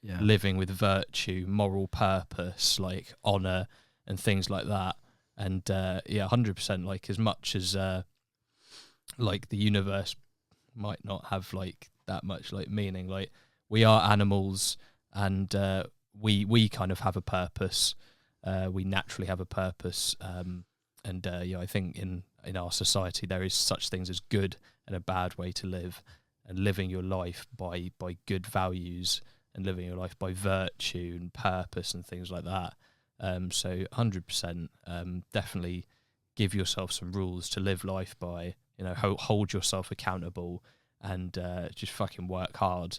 living with virtue, moral purpose, honour and things like that. And 100%, as much as the universe might not have that much meaning, we are animals, and we kind of have a purpose. We naturally have a purpose. I think in in our society there is such things as good and a bad way to live, and living your life by good values and living your life by virtue and purpose and things like that. So 100%, definitely give yourself some rules to live life by, you know, hold yourself accountable, and just fucking work hard,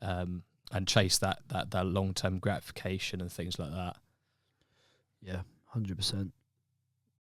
and chase that long-term gratification and things like that. Yeah, 100%.